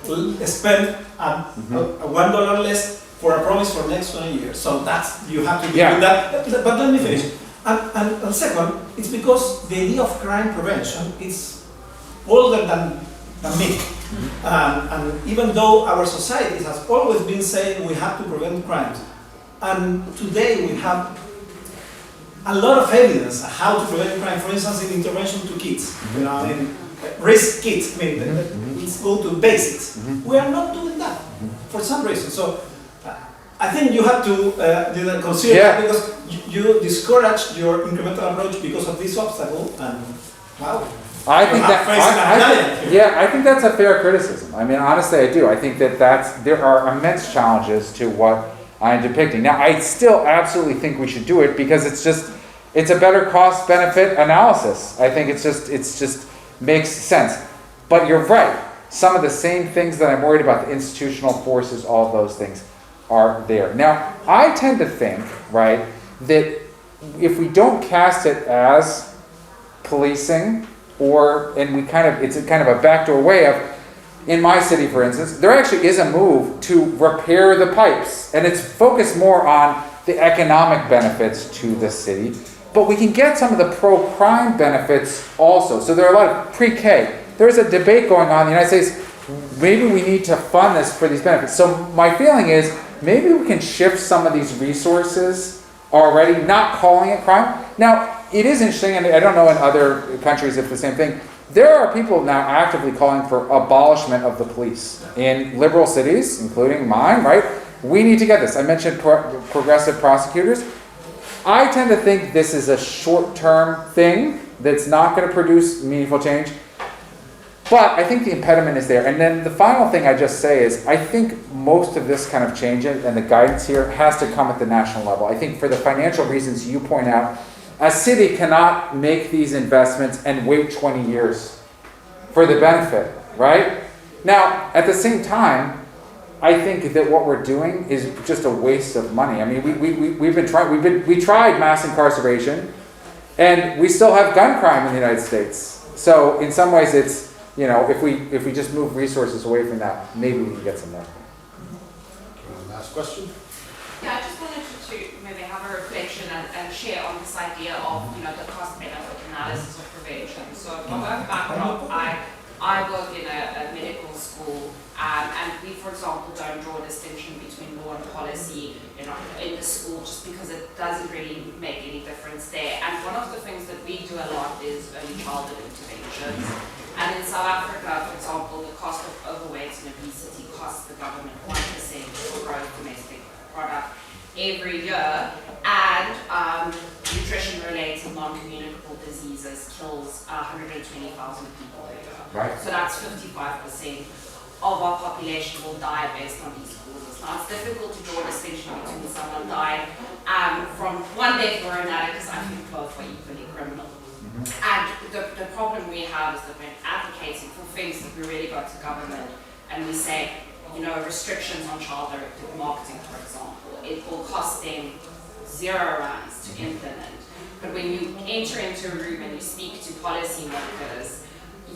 will spend a $1 less for a promise for the next 20 years. So that's, you have to deal with that. But let me finish. And second, it's because the idea of crime prevention is older than me. And even though our society has always been saying we have to prevent crimes, and today we have a lot of evidence on how to prevent crime, for instance, in intervention to kids, you know, in risk kids, I mean, let's go to basics. We are not doing that for some reason. So I think you have to consider that because you discourage your incremental approach because of this obstacle, and wow. I think that's a fair criticism. I mean, honestly, I do. I think that there are immense challenges to what I'm depicting. Now, I still absolutely think we should do it because it's a better cost-benefit analysis. I think it's just makes sense. But you're right. Some of the same things that I'm worried about, the institutional forces, all of those things, are there. Now, I tend to think, right, that if we don't cast it as policing, it's a kind of a backdoor way of, in my city, for instance, there actually is a move to repair the pipes, and it's focused more on the economic benefits to the city, but we can get some of the pro-crime benefits also. So there are a lot of pre-K. There's a debate going on in the United States, maybe we need to fund this for these benefits. So my feeling is, maybe we can shift some of these resources already, not calling it crime. Now, it is interesting, and I don't know in other countries if the same thing, there are people now actively calling for abolishment of the police in liberal cities, including mine, right? We need to get this. I mentioned progressive prosecutors. I tend to think this is a short-term thing that's not going to produce meaningful change. But I think the impediment is there. And then the final thing I just say is I think most of this kind of change and the guidance here has to come at the national level. I think for the financial reasons you point out, a city cannot make these investments and wait 20 years for the benefit, right? Now, at the same time, I think that what we're doing is just a waste of money. I mean, we tried mass incarceration, and we still have gun crime in the United States. So in some ways, you know, if we just move resources away from that, maybe we can get some more. Last question. Yeah, I just wanted to maybe have a reflection and share on this idea of, you know, the cost-benefit analysis of prevention. So from my background, I work in a medical school, and we, for example, don't draw a distinction between law and policy, you know, in the school, just because it doesn't really make any difference there. And one of the things that we do a lot is early childhood interventions. And in South Africa, for example, the cost of overweight and obesity costs the government 1% of gross domestic product every year, and nutrition-related non-communicable diseases kills 120,000 people a year. Right. So that's 55% of our population will die based on these causes. Now, it's difficult to draw a distinction between someone dying from one death or another, because I think both are equally criminal. And the problem we have is that we're advocating for things that we really go to government and we say, you know, restrictions on child-directed marketing, for example, it will cost them 0 rands to implement. But when you enter into a room and you speak to policymakers,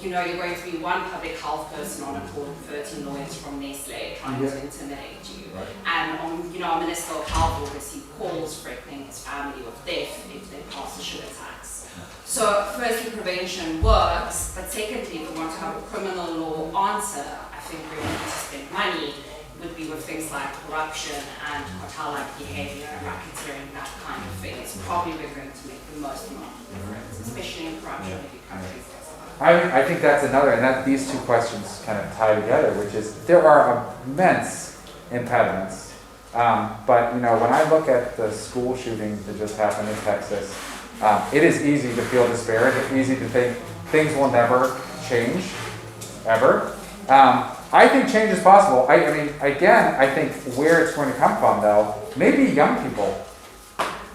you know, you're going to be one public health person on a call and 13 lawyers from Nestle trying to intimidate you. Right. And, you know, our Minister of Health will receive calls threatening his family with death if they pass a sugar tax. So, firstly, prevention works, but secondly, if we want to have a criminal law answer, I think where we need to spend money would be with things like corruption and cartel-like behavior and racketeering, that kind of thing. It's probably we're going to make the most amount of difference, especially in corruption-heavy countries. I think that's another, and that these two questions kind of tie together, which is there are immense impediments. But you know, when I look at the school shooting that just happened in Texas, it is easy to feel despair. It's easy to think things will never change, ever. I think change is possible. I mean, again, I think where it's going to come from, though, maybe young people.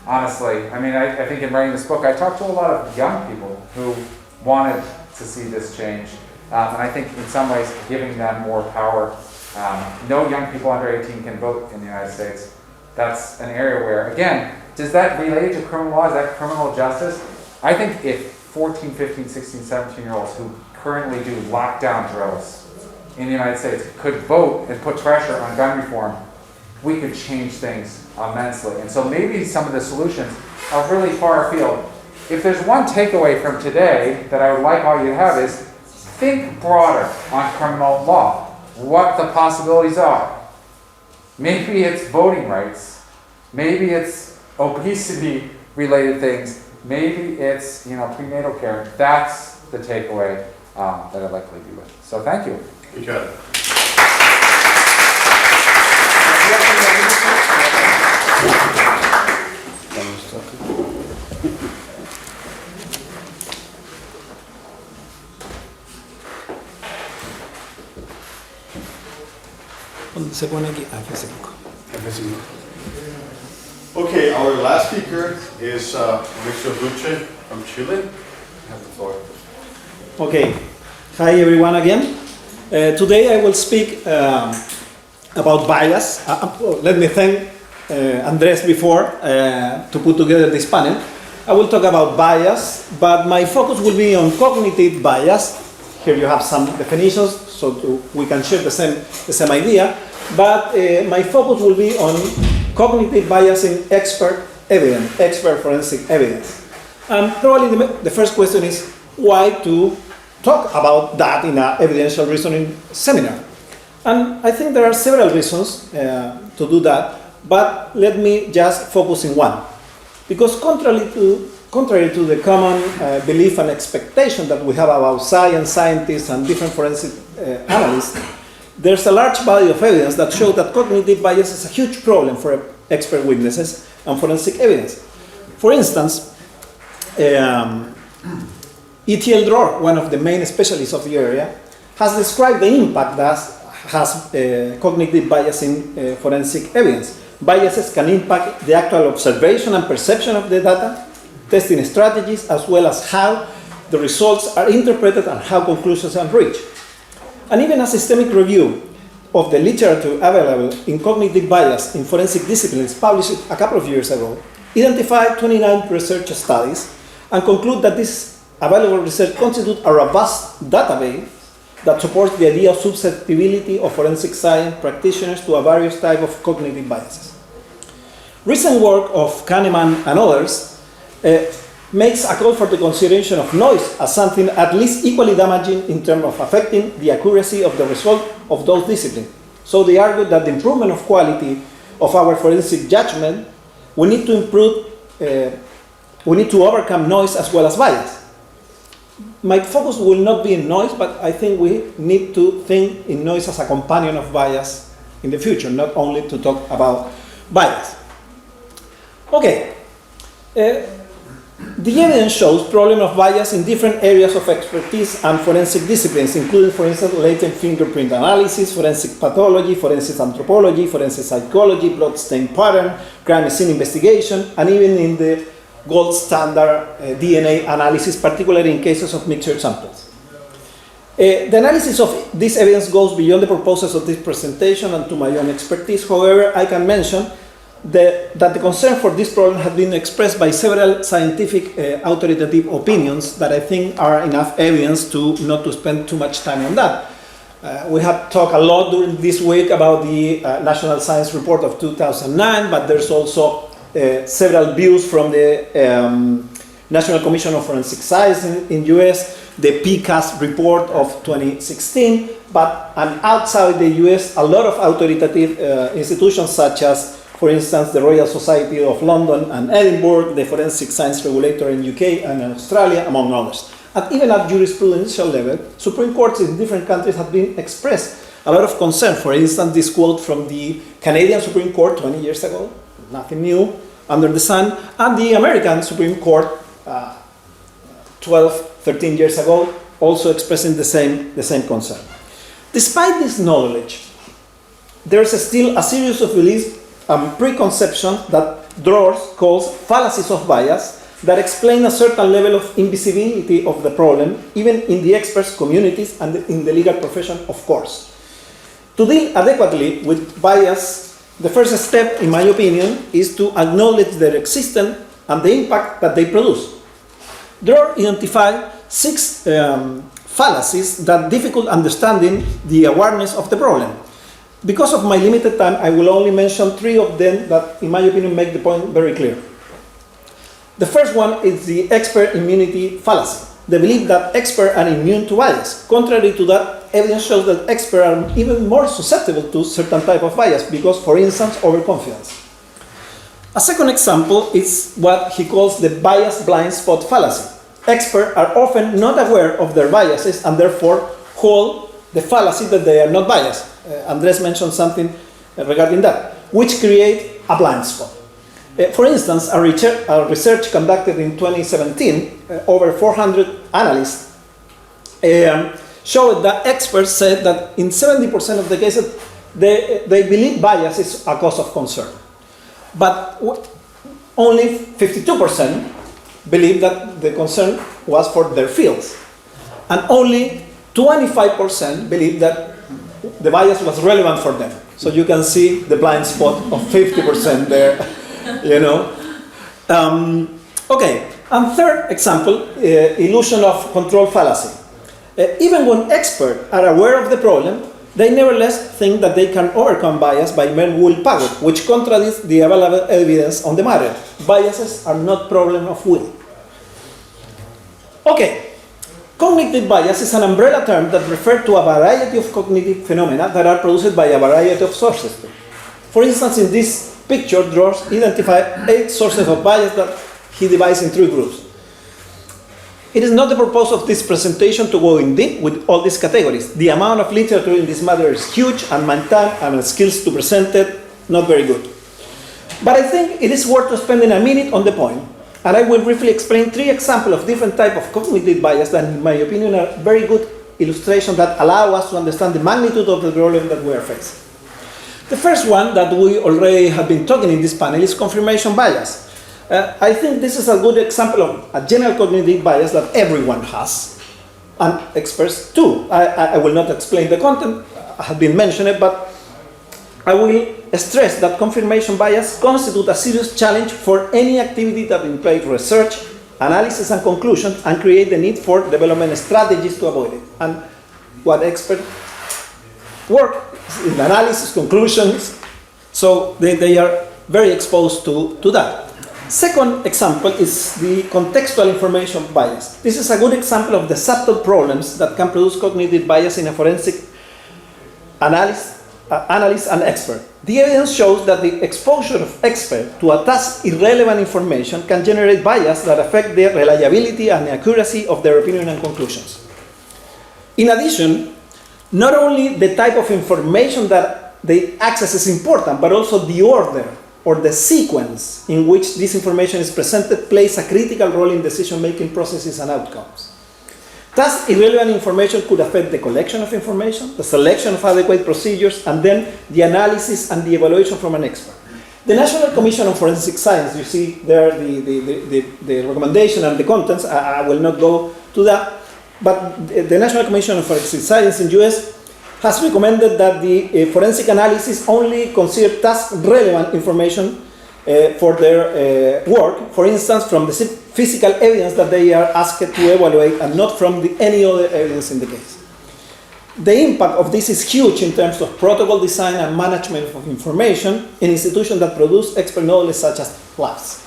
Honestly, I mean, I think in writing this book, I talked to a lot of young people who wanted to see this change. And I think in some ways, giving them more power. No young people under 18 can vote in the United States. That's an area where, again, does that relate to criminal law? Is that criminal justice? I think if 14, 15, 16, 17-year-olds who currently do lockdown drills in the United States could vote and put pressure on gun reform, we could change things immensely. And so maybe some of the solutions are really far afield. If there's one takeaway from today that I would like all you to have is think broader on criminal law, what the possibilities are. Maybe it's voting rights. Maybe it's obesity-related things. Maybe it's, you know, prenatal care. That's the takeaway that I'd like to leave you with. So thank you. Good. ¿Dónde se pone aquí? F5. Okay, our last speaker is Mr. Duce from Chile. You have the floor. Okay, hi everyone again. Today I will speak about bias. Let me thank Andrés before to put together this panel. I will talk about bias, but my focus will be on cognitive bias. Here you have some definitions, so we can share the same idea. But my focus will be on cognitive bias in expert forensic evidence. Probably the first question is why to talk about that in an evidential reasoning seminar. And I think there are several reasons to do that, but let me just focus in one. Because contrary to the common belief and expectation that we have about scientists and different forensic analysts, there's a large body of evidence that show that cognitive bias is a huge problem for expert witnesses and forensic evidence. For instance, E.T.L. Dror, one of the main specialists of the area, has described the impact that has cognitive bias in forensic evidence. Biases can impact the actual observation and perception of the data, testing strategies, as well as how the results are interpreted and how conclusions are reached. And even a systemic review of the literature available in cognitive bias in forensic disciplines published a couple of years ago identified 29 research studies and conclude that this available research constitutes a robust database that supports the idea of susceptibility of forensic science practitioners to a various type of cognitive biases. Recent work of Kahneman and others makes a call for the consideration of noise as something at least equally damaging in terms of affecting the accuracy of the result of those disciplines. So they argue that the improvement of quality of our forensic judgment, we need to improve, we need to overcome noise as well as bias. My focus will not be in noise, but I think we need to think in noise as a companion of bias in the future, not only to talk about bias. Okay. The evidence shows problem of bias in different areas of expertise and forensic disciplines, including, for instance, latent fingerprint analysis, forensic pathology, forensic anthropology, forensic psychology, blood stain pattern, crime scene investigation, and even in the gold standard DNA analysis, particularly in cases of mixture samples. The analysis of this evidence goes beyond the purposes of this presentation and to my own expertise. However, I can mention that the concern for this problem has been expressed by several scientific authoritative opinions that I think are enough evidence to not to spend too much time on that. We have talked a lot during this week about the National Science Report of 2009, but there's also several views from the National Commission of Forensic Science in US, the PCAST report of 2016, and outside the US, a lot of authoritative institutions such as, for instance, the Royal Society of London and Edinburgh, the Forensic Science Regulator in UK and in Australia, among others. And even at jurisprudential level, Supreme Courts in different countries have been expressed a lot of concern. For instance, this quote from the Canadian Supreme Court 20 years ago, nothing new under the sun, and the American Supreme Court 12, 13 years ago, also expressing the same concern. Despite this knowledge, there's still a series of beliefs and preconceptions that Drawers calls fallacies of bias that explain a certain level of invisibility of the problem, even in the experts communities and in the legal profession, of course. To deal adequately with bias, the first step, in my opinion, is to acknowledge their existence and the impact that they produce. Drawers identified 6 fallacies that difficult understanding the awareness of the problem. Because of my limited time, I will only mention 3 of them that, in my opinion, make the point very clear. The first one is the expert immunity fallacy, the belief that experts are immune to bias. Contrary to that, evidence shows that experts are even more susceptible to certain type of bias because, for instance, overconfidence. A second example is what he calls the bias blind spot fallacy. Experts are often not aware of their biases and therefore hold the fallacy that they are not biased. Andrés mentioned something regarding that, which create a blind spot. For instance, a research conducted in 2017, over 400 analysts, showed that experts said that in 70% of the cases, they believe bias is a cause of concern. But only 52% believe that the concern was for their fields. And only 25% believe that the bias was relevant for them. So you can see the blind spot of 50% there, you know. Okay, and third example, illusion of control fallacy. Even when experts are aware of the problem, they nevertheless think that they can overcome bias by mere willpower, which contradicts the available evidence on the matter. Biases are not problem of will. Okay. Cognitive bias is an umbrella term that refers to a variety of cognitive phenomena that are produced by a variety of sources. For instance, in this picture, Drawers identified 8 sources of bias that he divides in 3 groups. It is not the purpose of this presentation to go in deep with all these categories. The amount of literature in this matter is huge, and my time and skills to present it, not very good. But I think it is worth spending a minute on the point. And I will briefly explain 3 examples of different types of cognitive bias that, in my opinion, are very good illustrations that allow us to understand the magnitude of the problem that we are facing. The first one that we already have been talking in this panel is confirmation bias. I think this is a good example of a general cognitive bias that everyone has, and experts too. I will not explain the content, I have been mentioned, but I will stress that confirmation bias constitutes a serious challenge for any activity that implies research, analysis, and conclusion, and create the need for development strategies to avoid it. And what experts work in analysis, conclusions, so they are very exposed to that. Second example is the contextual information bias. This is a good example of the subtle problems that can produce cognitive bias in a forensic analyst and expert. The evidence shows that the exposure of experts to a task irrelevant information can generate bias that affect the reliability and accuracy of their opinion and conclusions. In addition, not only the type of information that they access is important, but also the order or the sequence in which this information is presented plays a critical role in decision-making processes and outcomes. Thus, irrelevant information could affect the collection of information, the selection of adequate procedures, and then the analysis and the evaluation from an expert. The National Commission on Forensic Science, you see there the recommendation and the contents, I will not go to that, but the National Commission on Forensic Science in US has recommended that the forensic analysis only consider task-relevant information for their work, for instance, from the physical evidence that they are asked to evaluate and not from any other evidence in the case. The impact of this is huge in terms of protocol design and management of information in institutions that produce expert knowledge such as labs.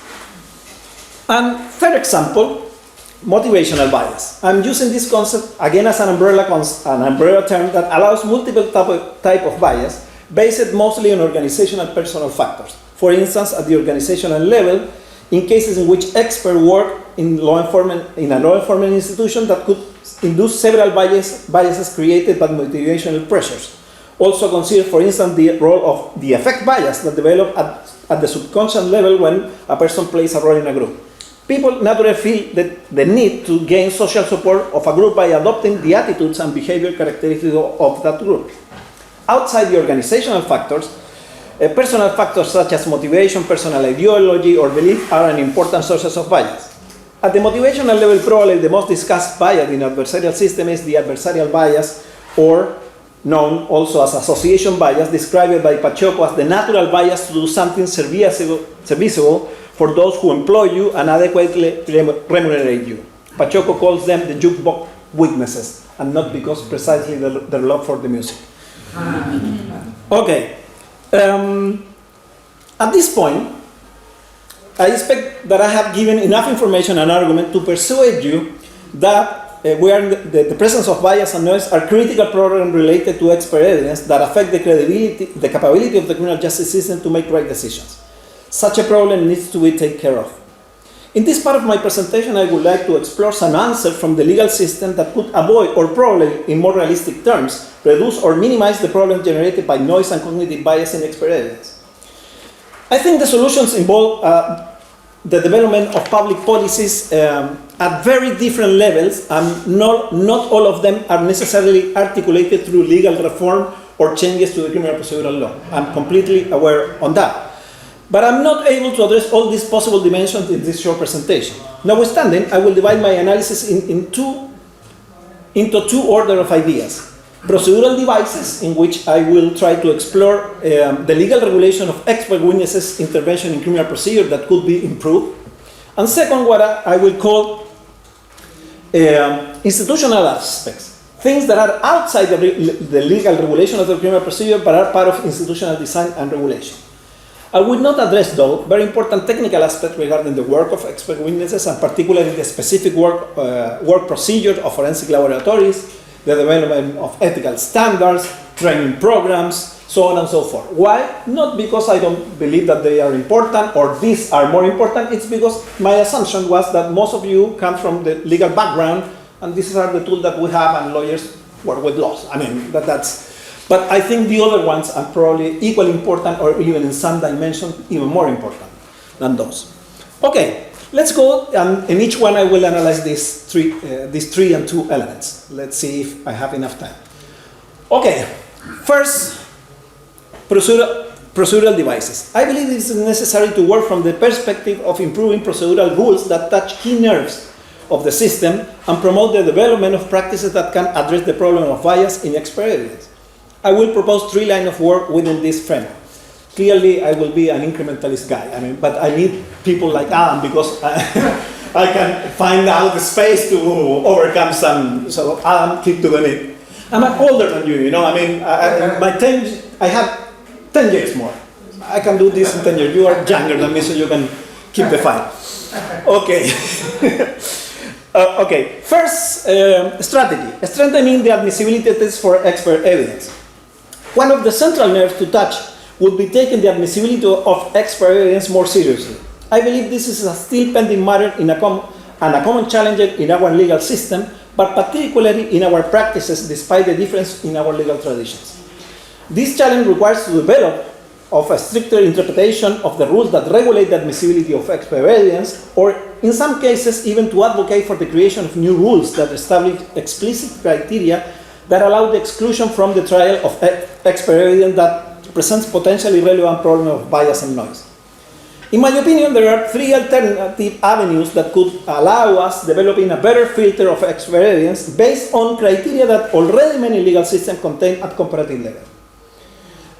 And third example, motivational bias. I'm using this concept again as an umbrella term that allows multiple type of bias based mostly on organizational personal factors. For instance, at the organizational level, in cases in which experts work in a law enforcement institution that could induce several biases created by motivational pressures. Also consider, for instance, the role of the effect bias that develops at the subconscious level when a person plays a role in a group. People naturally feel the need to gain social support of a group by adopting the attitudes and behavior characteristics of that group. Outside the organizational factors, personal factors such as motivation, personal ideology, or belief are an important sources of bias. At the motivational level, probably the most discussed bias in adversarial system is the adversarial bias, or known also as association bias, described by Pacheco as the natural bias to do something serviceable for those who employ you and adequately remunerate you. Pacheco calls them the jukebox weaknesses, and not because precisely their love for the music. Okay. At this point, I expect that I have given enough information and argument to persuade you that the presence of bias and noise are critical problems related to expert evidence that affect the credibility, the capability of the criminal justice system to make right decisions. Such a problem needs to be taken care of. In this part of my presentation, I would like to explore some answers from the legal system that could avoid, or probably in more realistic terms, reduce or minimize the problems generated by noise and cognitive bias in expert evidence. I think the solutions involve the development of public policies at very different levels, and not all of them are necessarily articulated through legal reform or changes to the criminal procedural law. I'm completely aware on that. But I'm not able to address all these possible dimensions in this short presentation. Notwithstanding, I will divide my analysis into two orders of ideas. Procedural devices, in which I will try to explore the legal regulation of expert witnesses' intervention in criminal procedure that could be improved. And second, what I will call institutional aspects, things that are outside the legal regulation of the criminal procedure but are part of institutional design and regulation. I will not address, though, very important technical aspects regarding the work of expert witnesses, and particularly the specific work procedure of forensic laboratories, the development of ethical standards, training programs, so on and so forth. Why? Not because I don't believe that they are important or these are more important, it's because my assumption was that most of you come from the legal background and these are the tools that we have and lawyers work with laws. I mean, but I think the other ones are probably equally important or even in some dimension even more important than those. Okay, let's go, and in each one I will analyze these three and two elements. Let's see if I have enough time. Okay, first, procedural devices. I believe it is necessary to work from the perspective of improving procedural rules that touch key nerves of the system and promote the development of practices that can address the problem of bias in expert evidence. I will propose 3 lines of work within this framework. Clearly, I will be an incrementalist guy. But I need people like Adam because I can find out the space to overcome some. So Adam, keep doing it. I'm older than you, I mean, I have 10 years more. I can do this in 10 years. You are younger than me, so you can keep the fight. Okay. Okay, first strategy, strengthening the admissibility test for expert evidence. One of the central nerves to touch would be taking the admissibility of expert evidence more seriously. I believe this is a still pending matter and a common challenge in our legal system, but particularly in our practices despite the difference in our legal traditions. This challenge requires to develop of a stricter interpretation of the rules that regulate the admissibility of expert evidence, or in some cases even to advocate for the creation of new rules that establish explicit criteria that allow the exclusion from the trial of expert evidence that presents potentially relevant problems of bias and noise. In my opinion, there are three alternative avenues that could allow us developing a better filter of expert evidence based on criteria that already many legal systems contain at comparative level.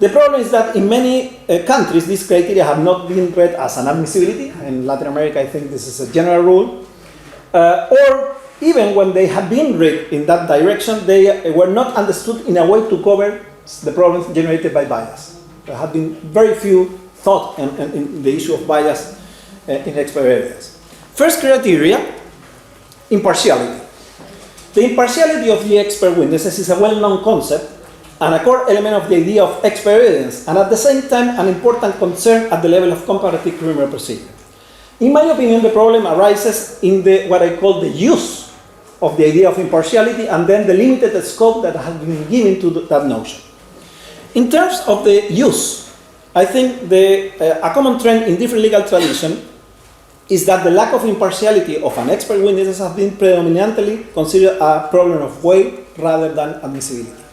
The problem is that in many countries, these criteria have not been read as an admissibility. In Latin America, I think this is a general rule. Or even when they have been read in that direction, they were not understood in a way to cover the problems generated by bias. There have been very few thought in the issue of bias in expert evidence. First criteria, impartiality. The impartiality of the expert witnesses is a well-known concept and a core element of the idea of expert evidence, and at the same time an important concern at the level of comparative criminal procedure. In my opinion, the problem arises in what I call the use of the idea of impartiality and then the limited scope that has been given to that notion. In terms of the use, I think a common trend in different legal traditions is that the lack of impartiality of an expert witness has been predominantly considered a problem of weight rather than admissibility.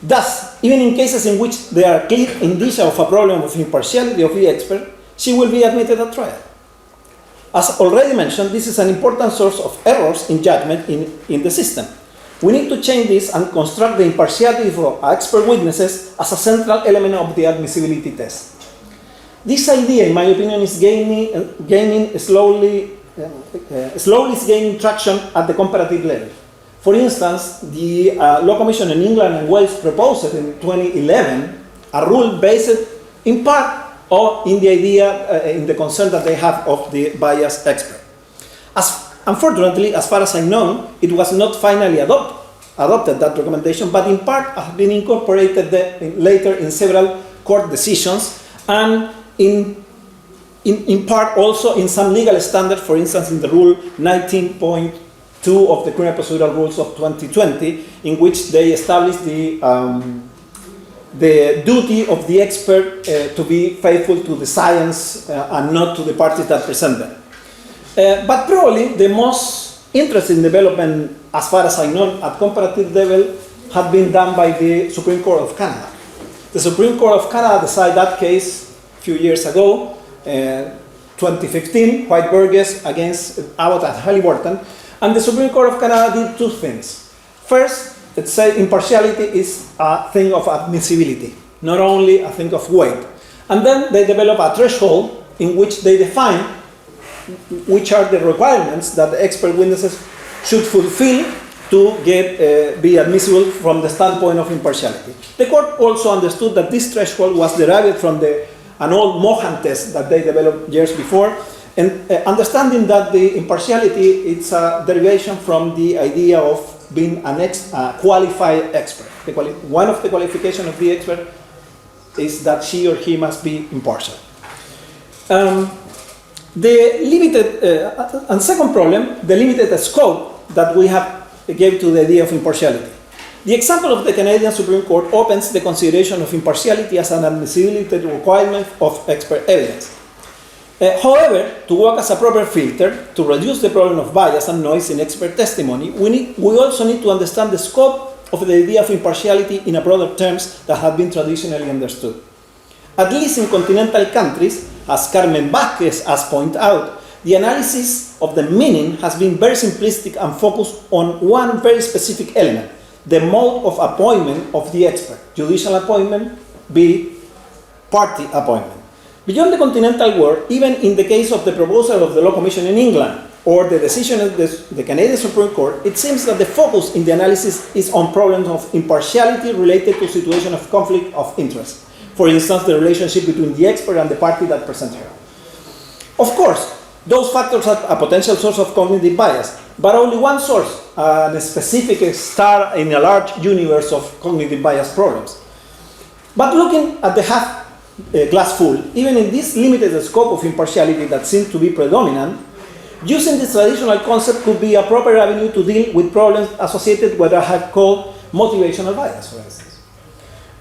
Thus, even in cases in which there are clear indicia of a problem of impartiality of the expert, she will be admitted at trial. As already mentioned, this is an important source of errors in judgment in the system. We need to change this and construct the impartiality of expert witnesses as a central element of the admissibility test. This idea, in my opinion, is slowly gaining traction at the comparative level. For instance, the Law Commission in England and Wales proposed in 2011 a rule based in part in the idea, in the concern that they have of the biased expert. Unfortunately, as far as I know, it was not finally adopted that recommendation, but in part has been incorporated later in several court decisions and in part also in some legal standards, for instance in the rule 19.2 of the Criminal Procedural Rules of 2020, in which they established the duty of the expert to be faithful to the science and not to the parties that present them. But probably the most interesting development, as far as I know, at comparative level, had been done by the Supreme Court of Canada. The Supreme Court of Canada decided that case a few years ago, 2015, White Burgess against Abbott and Halliburton, and the Supreme Court of Canada did two things. First, it said impartiality is a thing of admissibility, not only a thing of weight. And then they developed a threshold in which they define which are the requirements that the expert witnesses should fulfill to be admissible from the standpoint of impartiality. The court also understood that this threshold was derived from an old Mohan test that they developed years before, and understanding that the impartiality is a derivation from the idea of being a qualified expert. One of the qualifications of the expert is that she or he must be impartial. The limited, and second problem, the limited scope that we have gave to the idea of impartiality. The example of the Canadian Supreme Court opens the consideration of impartiality as an admissibility requirement of expert evidence. However, to work as a proper filter, to reduce the problem of bias and noise in expert testimony, we also need to understand the scope of the idea of impartiality in a broader terms that have been traditionally understood. At least in continental countries, as Carmen Vázquez has pointed out, the analysis of the meaning has been very simplistic and focused on one very specific element, the mode of appointment of the expert, judicial appointment, be party appointment. Beyond the continental world, even in the case of the proposal of the Law Commission in England, or the decision of the Canadian Supreme Court, it seems that the focus in the analysis is on problems of impartiality related to situation of conflict of interest. For instance, the relationship between the expert and the party that presents her. Of course, those factors are a potential source of cognitive bias, but only one source, a specific star in a large universe of cognitive bias problems. But looking at the half glass full, even in this limited scope of impartiality that seems to be predominant, using this traditional concept could be a proper avenue to deal with problems associated with what I have called motivational bias, for instance.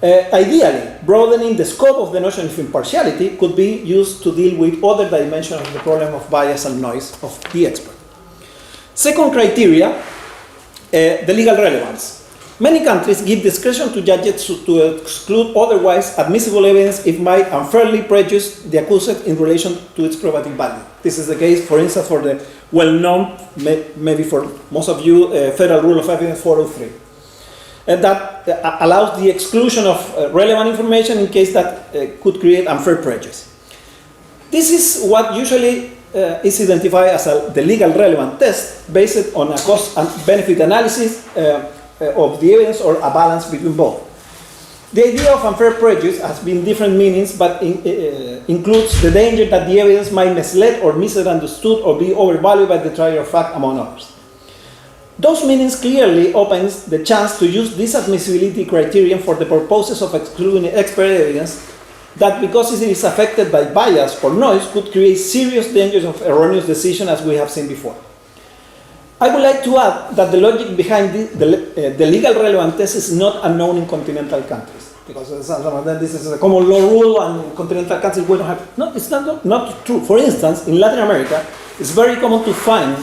Ideally, broadening the scope of the notion of impartiality could be used to deal with other dimensions of the problem of bias and noise of the expert. Second criteria, the legal relevance. Many countries give discretion to judges to exclude otherwise admissible evidence if might unfairly prejudice the accused in relation to its probative value. This is the case, for instance, for the well-known, maybe for most of you, Federal Rule of Evidence 403. That allows the exclusion of relevant information in case that could create unfair prejudice. This is what usually is identified as the legal relevant test based on a cost and benefit analysis of the evidence or a balance between both. The idea of unfair prejudice has been different meanings, but includes the danger that the evidence might mislead or misunderstood or be overvalued by the trier of fact, among others. Those meanings clearly opens the chance to use this admissibility criterion for the purposes of excluding expert evidence that, because it is affected by bias or noise, could create serious dangers of erroneous decision, as we have seen before. I would like to add that the logic behind the legal relevant test is not unknown in continental countries, because this is a common law rule, and in continental countries we don't have. No, it's not true. For instance, in Latin America, it's very common to find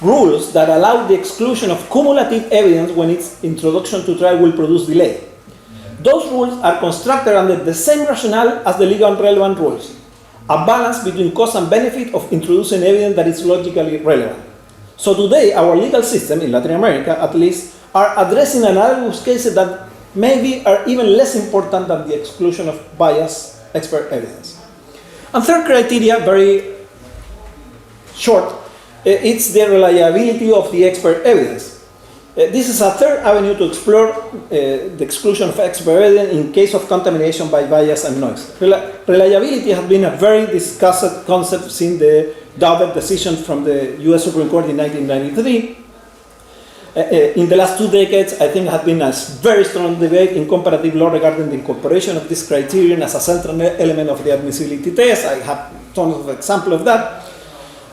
rules that allow the exclusion of cumulative evidence when its introduction to trial will produce delay. Those rules are constructed under the same rationale as the legal relevant rules, a balance between cost and benefit of introducing evidence that is logically relevant. So today, our legal system, in Latin America at least, are addressing analogous cases that maybe are even less important than the exclusion of biased expert evidence. And third criteria, very short, it's the reliability of the expert evidence. This is a third avenue to explore the exclusion of expert evidence in case of contamination by bias and noise. Reliability has been a very discussed concept since the Daubert decision from the US Supreme Court in 1993. In the last 2 decades, I think has been a very strong debate in comparative law regarding the incorporation of this criterion as a central element of the admissibility test. I have tons of examples of that.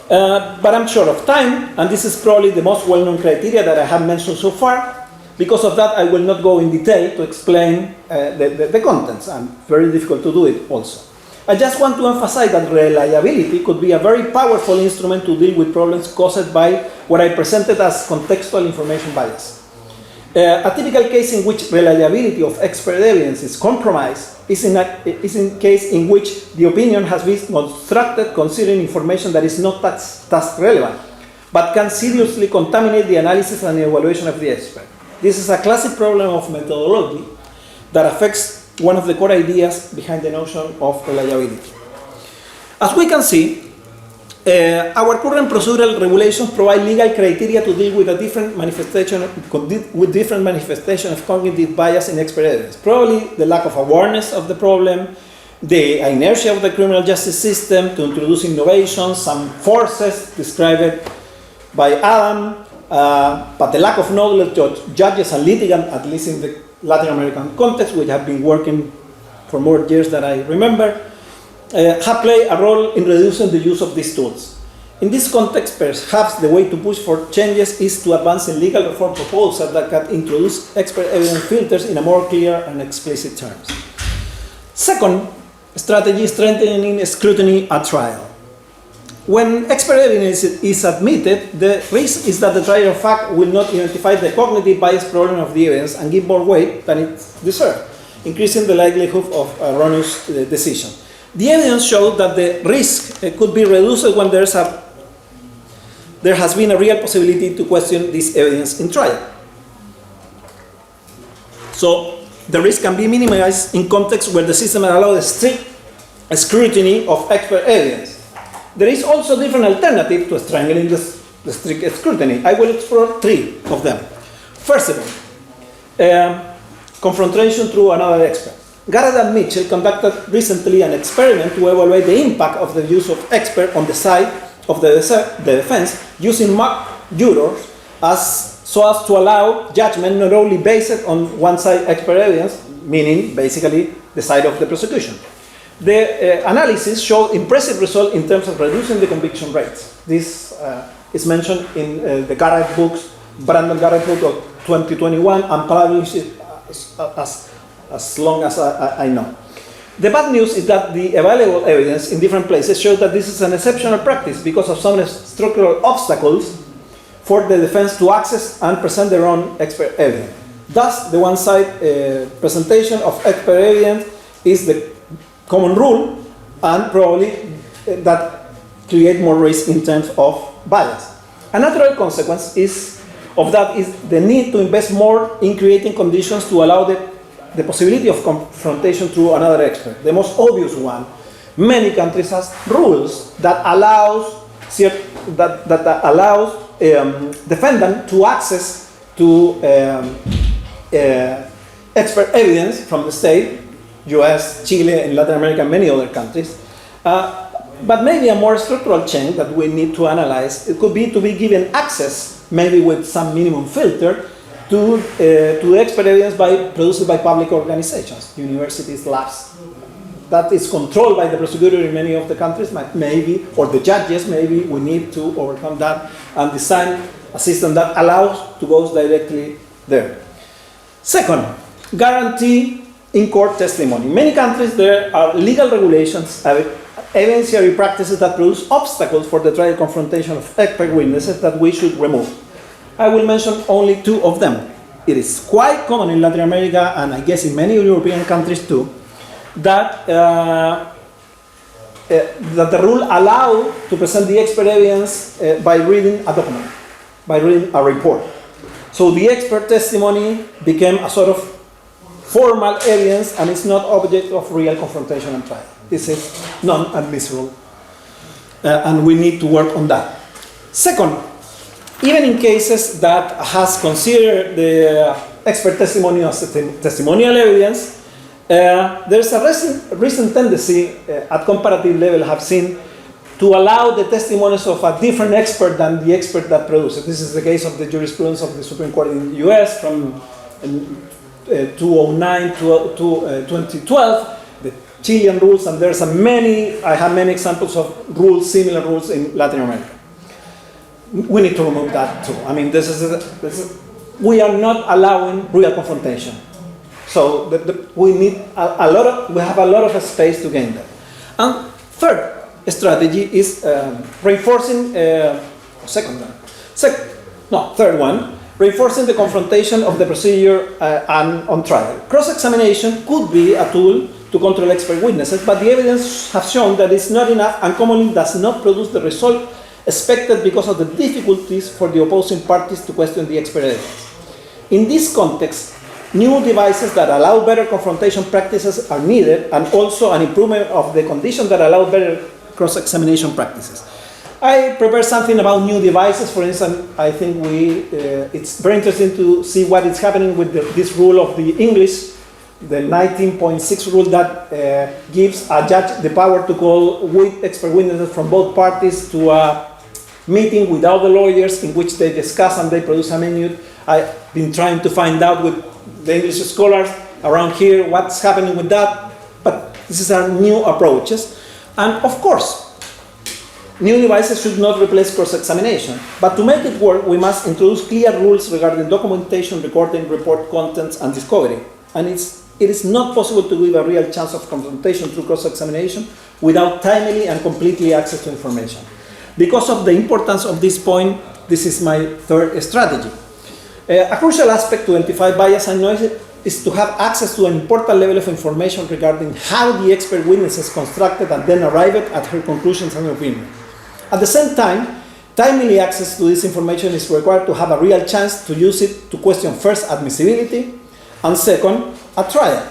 But I'm short of time, and this is probably the most well-known criteria that I have mentioned so far. Because of that, I will not go in detail to explain the contents, and very difficult to do it also. I just want to emphasize that reliability could be a very powerful instrument to deal with problems caused by what I presented as contextual information bias. A typical case in which reliability of expert evidence is compromised is in a case in which the opinion has been constructed considering information that is not task relevant, but can seriously contaminate the analysis and evaluation of the expert. This is a classic problem of methodology that affects one of the core ideas behind the notion of reliability. As we can see, our current procedural regulations provide legal criteria to deal with different manifestation of cognitive bias in expert evidence. Probably the lack of awareness of the problem, the inertia of the criminal justice system to introduce innovations, some forces described by Adam, but the lack of knowledge of judges and litigants, at least in the Latin American context, which have been working for more years than I remember, have played a role in reducing the use of these tools. In this context, perhaps the way to push for changes is to advance in legal reform proposals that can introduce expert evidence filters in a more clear and explicit terms. Second strategy is strengthening scrutiny at trial. When expert evidence is admitted, the risk is that the trier of fact will not identify the cognitive bias problem of the evidence and give more weight than it deserves, increasing the likelihood of erroneous decision. The evidence showed that the risk could be reduced when there has been a real possibility to question this evidence in trial. So the risk can be minimized in contexts where the system allows strict scrutiny of expert evidence. There is also a different alternative to strangling the strict scrutiny. I will explore 3 of them. First of all, confrontation through another expert. Garrett and Mitchell conducted recently an experiment to evaluate the impact of the use of expert on the side of the defense using mock jurors so as to allow judgment not only based on one side expert evidence, meaning basically the side of the prosecution. The analysis showed impressive results in terms of reducing the conviction rates. This is mentioned in the Garrett books, Brandon Garrett book of 2021, and published as long as I know. The bad news is that the available evidence in different places shows that this is an exceptional practice because of some structural obstacles for the defense to access and present their own expert evidence. Thus, the one-side presentation of expert evidence is the common rule, and probably that create more risk in terms of bias. A natural consequence of that is the need to invest more in creating conditions to allow the possibility of confrontation through another expert. The most obvious one, many countries have rules that allows defendant to access to expert evidence from the state, US, Chile, and Latin America, and many other countries. But maybe a more structural change that we need to analyze, it could be to be given access, maybe with some minimum filter, to expert evidence produced by public organizations, universities, labs. That is controlled by the prosecutor in many of the countries, maybe, or the judges. Maybe we need to overcome that and design a system that allows to go directly there. Second, guarantee in court testimony. In many countries there are legal regulations, evidentiary practices that produce obstacles for the trial confrontation of expert witnesses that we should remove. I will mention only 2 of them. It is quite common in Latin America, and I guess in many European countries too, that the rule allows to present the expert evidence by reading a document, by reading a report. So the expert testimony became a sort of formal evidence and is not object of real confrontation and trial. This is non-admissible, and we need to work on that. Second, even in cases that has considered the expert testimony as testimonial evidence, there's a recent tendency at comparative level have seen to allow the testimonies of a different expert than the expert that produces. This is the case of the jurisprudence of the Supreme Court in the US from 2009 to 2012, the Chilean rules, and there's I have many examples of rules, similar rules in Latin America. We need to remove that too. I mean, we are not allowing real confrontation. So we need we have a lot of space to gain that. And third strategy is reinforcing, third one, reinforcing the confrontation of the procedure and on trial. Cross-examination could be a tool to control expert witnesses, but the evidence has shown that it's not enough and commonly does not produce the result expected because of the difficulties for the opposing parties to question the expert evidence. In this context, new devices that allow better confrontation practices are needed, and also an improvement of the conditions that allow better cross-examination practices. I prepared something about new devices. For instance, I think it's very interesting to see what is happening with this rule of the English, the 19.6 rule that gives a judge the power to call expert witnesses from both parties to a meeting without the lawyers in which they discuss and they produce a minute. I've been trying to find out with the English scholars around here what's happening with that, but this is our new approaches. And of course, new devices should not replace cross-examination, but to make it work, we must introduce clear rules regarding documentation, recording, report contents, and discovery. And it is not possible to give a real chance of confrontation through cross-examination without timely and completely access to information. Because of the importance of this point, this is my third strategy. A crucial aspect to identify bias and noise is to have access to an important level of information regarding how the expert witnesses constructed and then arrived at her conclusions and opinions. At the same time, timely access to this information is required to have a real chance to use it to question first admissibility and second, a trial.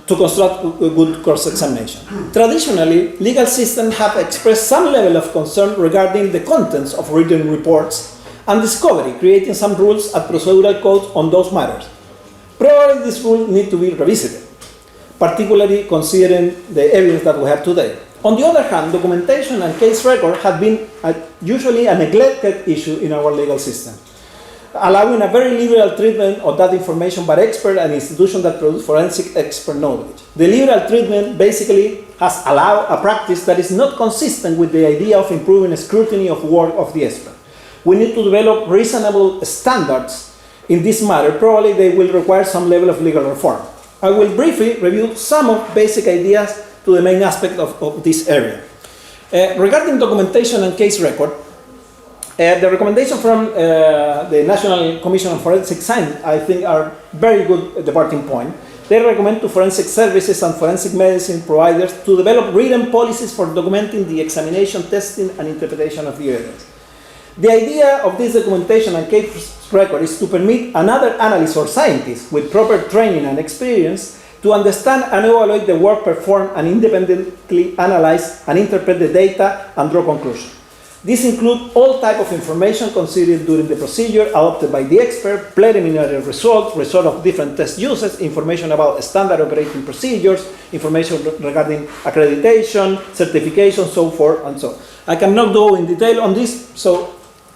to construct a good cross-examination. Traditionally, legal systems have expressed some level of concern regarding the contents of written reports and discovery, creating some rules and procedural codes on those matters. Probably these rules need to be revisited, particularly considering the evidence that we have today. On the other hand, documentation and case record have been usually a neglected issue in our legal system, allowing a very liberal treatment of that information by experts and institutions that produce forensic expert knowledge. The liberal treatment basically has allowed a practice that is not consistent with the idea of improving scrutiny of work of the expert. We need to develop reasonable standards in this matter. Probably they will require some level of legal reform. I will briefly review some of basic ideas to the main aspect of this area. Regarding documentation and case record, the recommendation from the National Commission on Forensic Science, I think, are very good departing point. They recommend to forensic services and forensic medicine providers to develop written policies for documenting the examination, testing, and interpretation of the evidence. The idea of this documentation and case record is to permit another analyst or scientist with proper training and experience to understand and evaluate the work performed and independently analyze and interpret the data and draw conclusions. This includes all types of information considered during the procedure, adopted by the expert, preliminary results, result of different test uses, information about standard operating procedures, information regarding accreditation, certification, so forth and so on. I cannot go in detail on this, so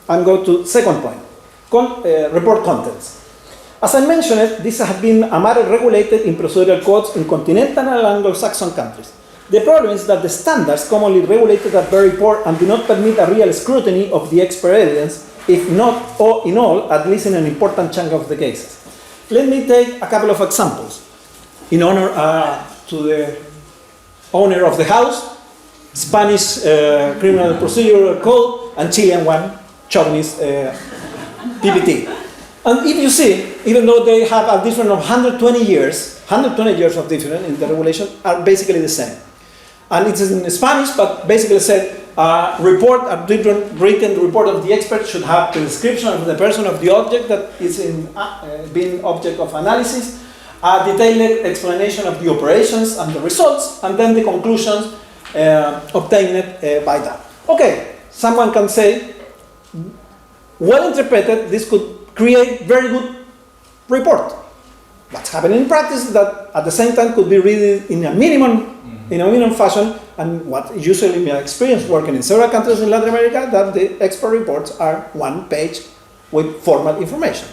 I'm going to second point, report contents. As I mentioned, this has been a matter regulated in procedural codes in continental and Anglo-Saxon countries. The problem is that the standards commonly regulated are very poor and do not permit a real scrutiny of the expert evidence, if not in all, at least in an important chunk of the cases. Let me take a couple of examples in honor to the owner of the house, Spanish Criminal Procedure Code, and Chilean one, Chauvinist PPT. And if you see, even though they have a difference of 120 years of difference in the regulation, are basically the same. And it is in Spanish, but basically said, a written report of the expert should have the description of the person of the object that is being object of analysis, a detailed explanation of the operations and the results, and then the conclusions obtained by that. Okay, someone can say, well interpreted, this could create very good report. What's happening in practice is that at the same time could be read in a minimum fashion, and what usually in my experience working in several countries in Latin America, that the expert reports are one page with formal information.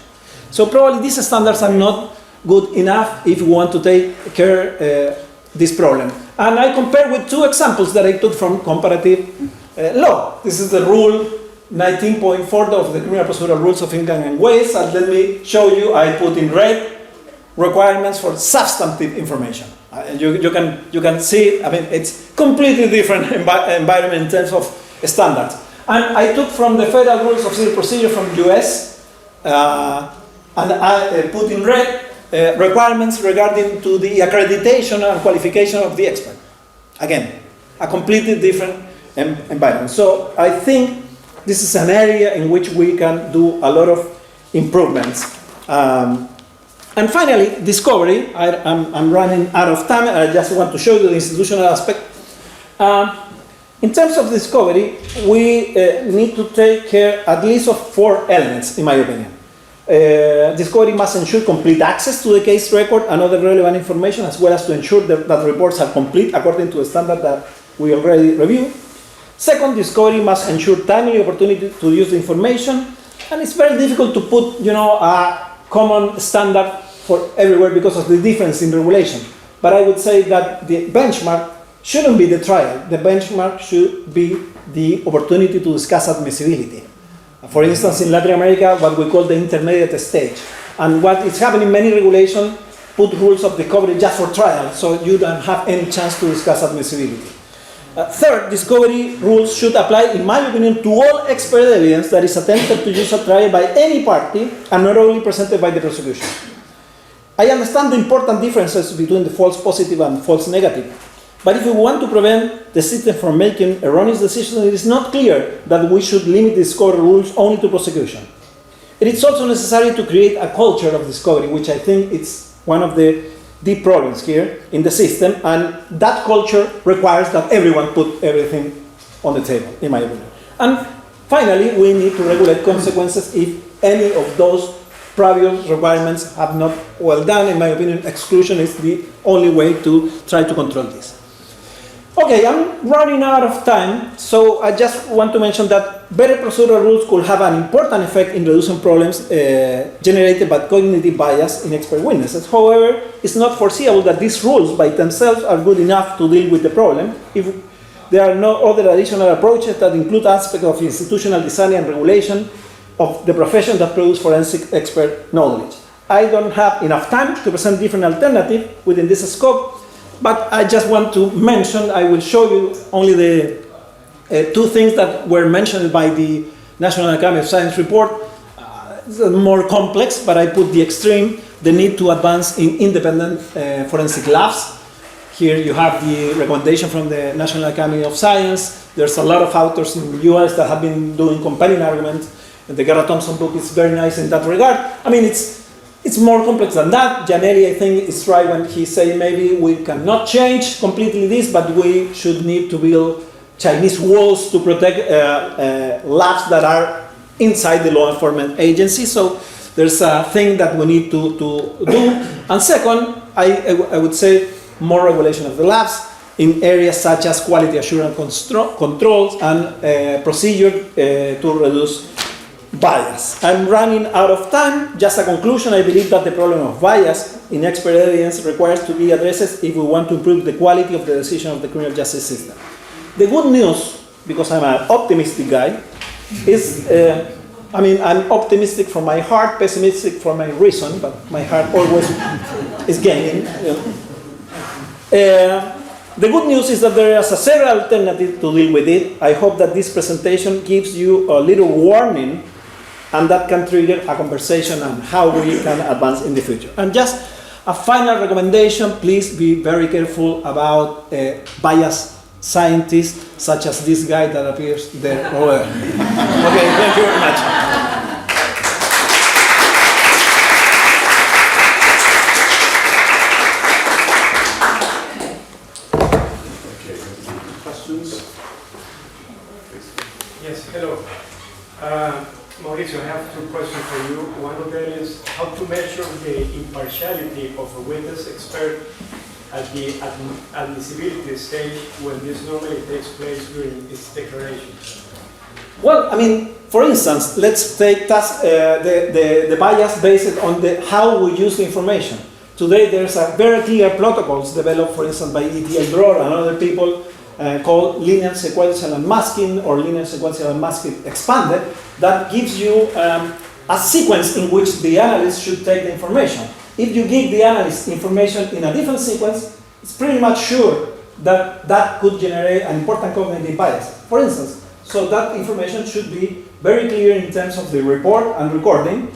So probably these standards are not good enough if we want to take care this problem. And I compare with two examples that I took from comparative law. This is the rule 19.4 of the Criminal Procedural Rules of England and Wales, and let me show you, I put in red requirements for substantive information. You can see, I mean, it's completely different environment in terms of standards. And I took from the Federal Rules of Civil Procedure from US, and I put in red requirements regarding to the accreditation and qualification of the expert. Again, a completely different environment. So I think this is an area in which we can do a lot of improvements. And finally, discovery. I'm running out of time. I just want to show you the institutional aspect. In terms of discovery, we need to take care at least of 4 elements, in my opinion. Discovery must ensure complete access to the case record and other relevant information, as well as to ensure that reports are complete according to a standard that we already reviewed. Second, discovery must ensure timely opportunity to use the information, and it's very difficult to put, a common standard for everywhere because of the difference in regulation. But I would say that the benchmark shouldn't be the trial. The benchmark should be the opportunity to discuss admissibility. For instance, in Latin America, what we call the intermediate stage. And what is happening in many regulations put rules of discovery just for trial, so you don't have any chance to discuss admissibility. Third, discovery rules should apply, in my opinion, to all expert evidence that is attempted to use at trial by any party and not only presented by the prosecution. I understand the important differences between the false positive and false negative, but if we want to prevent the system from making erroneous decisions, it is not clear that we should limit discovery rules only to prosecution. It is also necessary to create a culture of discovery, which I think is one of the deep problems here in the system, and that culture requires that everyone put everything on the table, in my opinion. And finally, we need to regulate consequences if any of those previous requirements have not well done. In my opinion, exclusion is the only way to try to control this. Okay, I'm running out of time, so I just want to mention that better procedural rules could have an important effect in reducing problems generated by cognitive bias in expert witnesses. However, it's not foreseeable that these rules by themselves are good enough to deal with the problem if there are no other additional approaches that include aspects of institutional design and regulation of the profession that produce forensic expert knowledge. I don't have enough time to present different alternatives within this scope, but I just want to mention, I will show you only the two things that were mentioned by the National Academy of Science report. It's more complex, but I put the extreme, the need to advance in independent forensic labs. Here you have the recommendation from the National Academy of Science. There's a lot of authors in the US that have been doing compelling arguments. And the Garrett Thompson book is very nice in that regard. I mean, it's more complex than that. Janelli, I think, is right when he says maybe we cannot change completely this, but we should need to build Chinese walls to protect labs that are inside the law enforcement agency. So there's a thing that we need to do. And second, I would say more regulation of the labs in areas such as quality assurance controls and procedure to reduce bias. I'm running out of time. Just a conclusion, I believe that the problem of bias in expert evidence requires to be addressed if we want to improve the quality of the decision of the criminal justice system. The good news, because I'm an optimistic guy, is, I'm optimistic from my heart, pessimistic from my reason, but my heart always is gaining. The good news is that there is a several alternatives to deal with it. I hope that this presentation gives you a little warning, and that can trigger a conversation on how we can advance in the future. And just a final recommendation, please be very careful about biased scientists, such as this guy that appears there over there. Okay, thank you very much. Yes, hello. Mauricio, I have two questions for you. One of them is how to measure the impartiality of a witness expert at the admissibility stage when this normally takes place during its declaration. Well, I mean, for instance, let's take the bias based on how we use the information. Today, there's a very clear protocols developed, for instance, by E.T.L. Dror and other people called linear sequential unmasking or linear sequential unmasking expanded that gives you a sequence in which the analyst should take the information. If you give the analyst information in a different sequence, it's pretty much sure that that could generate an important cognitive bias. For instance, so that information should be very clear in terms of the report and recording,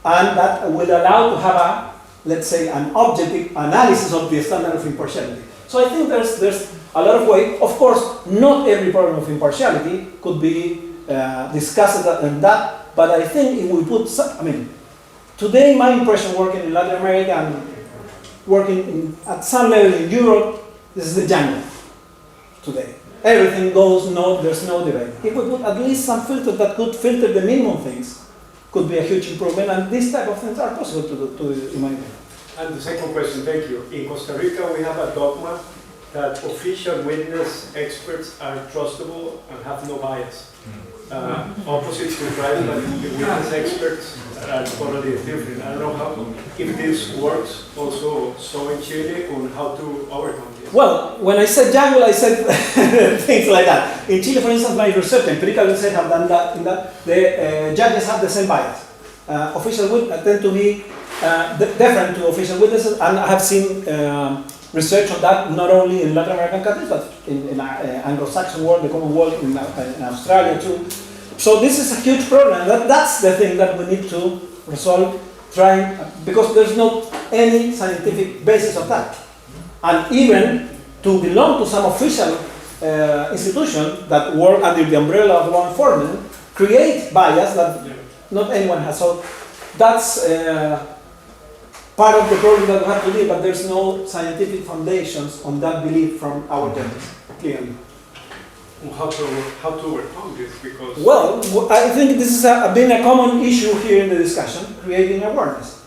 and that will allow to have a, let's say, an objective analysis of the standard of impartiality. So I think there's a lot of ways. Of course, not every problem of impartiality could be discussed in that, but I think if we put today my impression working in Latin America and working at some level in Europe, this is the jungle today. Everything goes, there's no debate. If we put at least some filter that could filter the minimum things, could be a huge improvement, and these type of things are possible to do in my opinion. And the second question, thank you. In Costa Rica, we have a dogma that official witness experts are trustable and have no bias. Opposite to private, but the witness experts are totally different. I don't know if this works also so in Chile on how to overcome this. Well, when I said jungle, I said things like that. In Chile, for instance, my research, empirical research have done that. In that, the judges have the same bias. Official witnesses tend to be different to official witnesses, and I have seen research on that not only in Latin American countries, but in Anglo-Saxon world, the Commonwealth, in Australia too. So this is a huge problem. That's the thing that we need to resolve, because there's not any scientific basis of that. And even to belong to some official institution that work under the umbrella of law enforcement, create bias that not anyone has. So that's part of the problem that we have to deal, but there's no scientific foundations on that belief from our dentists, clearly. How to overcome this? Because Well, I think this has been a common issue here in the discussion, creating awareness.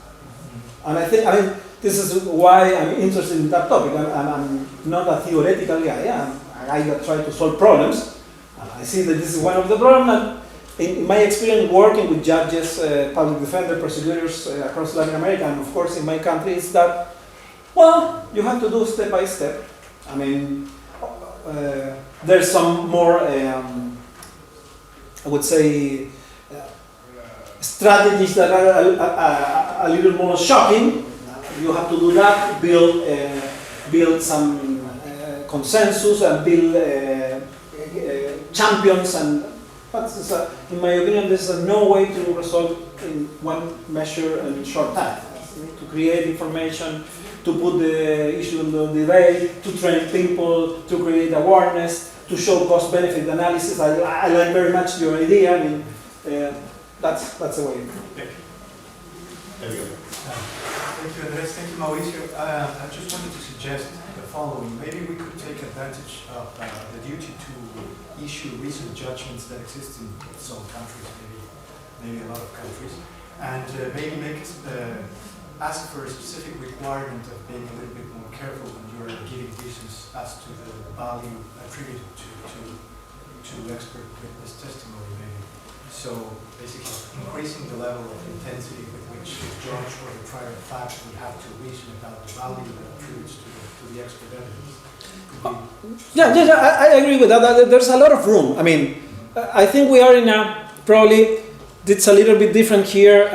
And I mean, this is why I'm interested in that topic. I'm not a theoretical guy. I'm a guy that tries to solve problems. I see that this is one of the problems. In my experience working with judges, public defender, prosecutors across Latin America, and of course in my country, is that, well, you have to do step by step. I mean, there's some more, I would say, strategies that are a little more shocking. You have to do that, build some consensus and build champions, but in my opinion, this is no way to resolve in one measure in short time. To create information, to put the issue in the debate, to train people, to create awareness, to show cost-benefit analysis. I like very much your idea. I mean, that's the way. There you go. Thank you, Andrés. Thank you, Mauricio. I just wanted to suggest the following. Maybe we could take advantage of the duty to issue recent judgments that exist in some countries, maybe a lot of countries, and maybe ask for a specific requirement of being a little bit more careful when you're giving reasons as to the value attributed to expert witness testimony, maybe. So basically increasing the level of intensity with which the judge or the trier of fact would have to reason about the value that attributes to the expert evidence. Yeah, I agree with that. There's a lot of room. I mean, I think we are in a, probably, it's a little bit different here,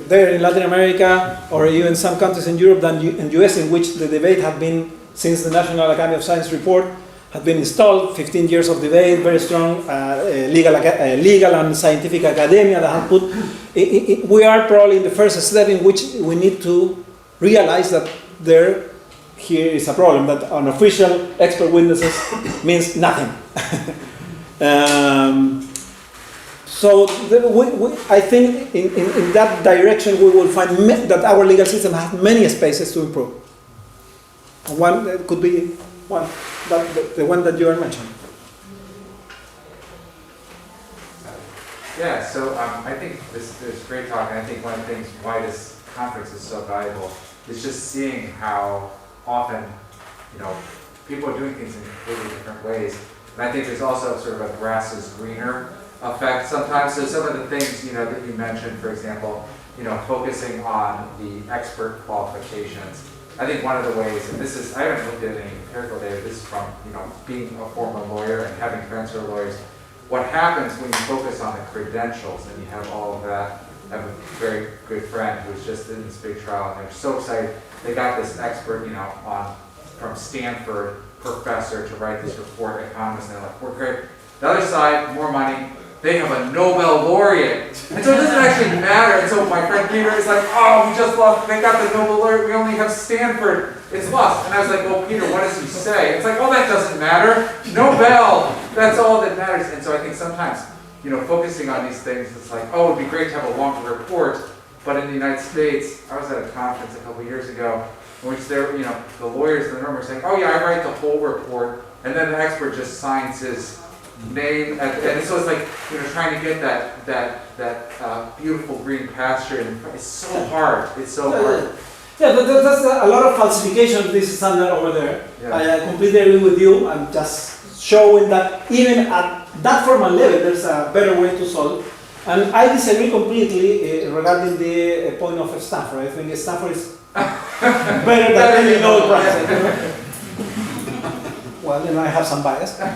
there in Latin America, or even some countries in Europe than in US, in which the debate had been, since the National Academy of Science report had been installed, 15 years of debate, very strong legal and scientific academia that have put, we are probably in the first step in which we need to realize that here is a problem, that unofficial expert witnesses means nothing. So I think in that direction we will find that our legal system has many spaces to improve. One could be the one that you are mentioning. Yeah, so I think this is great talk, and I think one of the things why this conference is so valuable is just seeing how often, people are doing things in completely different ways. And I think there's also sort of a grass is greener effect sometimes. So some of the things, that you mentioned, for example, focusing on the expert qualifications. I think one of the ways, and this is, I haven't looked at any empirical data, this is from, being a former lawyer and having friends who are lawyers. What happens when you focus on the credentials and you have all of that? I have a very good friend who was just in this big trial, and they're so excited. They got this expert, from Stanford professor to write this report, economist, and they're like, we're great. The other side, more money, they have a Nobel laureate. And so it doesn't actually matter. And so my friend Peter is like, oh, we just lost, they got the Nobel laureate, we only have Stanford. It's lost. And I was like, well, Peter, what does he say? It's like, oh, that doesn't matter. Nobel, that's all that matters. And so I think sometimes, focusing on these things, it's like, oh, it'd be great to have a longer report. But in the United States, I was at a conference a couple years ago, in which the lawyers in the room were saying, oh yeah, I write the whole report, and then the expert just signs his name, and so it's like, trying to get that beautiful green pasture, and it's so hard. It's so hard. Yeah, that's a lot of falsification of this standard over there. Yeah. I completely agree with you. I'm just showing that even at that formal level, there's a better way to solve. And I disagree completely regarding the point of Stanford. I think Stanford is better than any Nobel Prize. Well, I have some bias. Okay,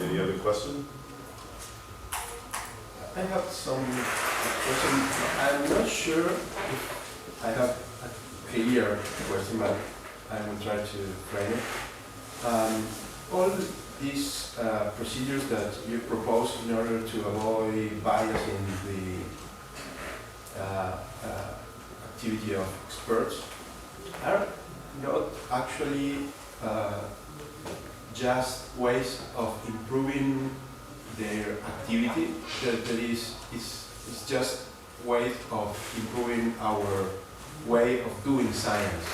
any other question? I have some question. I'm not sure if I have a clear question, but I will try to frame it. All these procedures that you propose in order to avoid bias in the activity of experts are not actually just ways of improving their activity. That is just way of improving our way of doing science.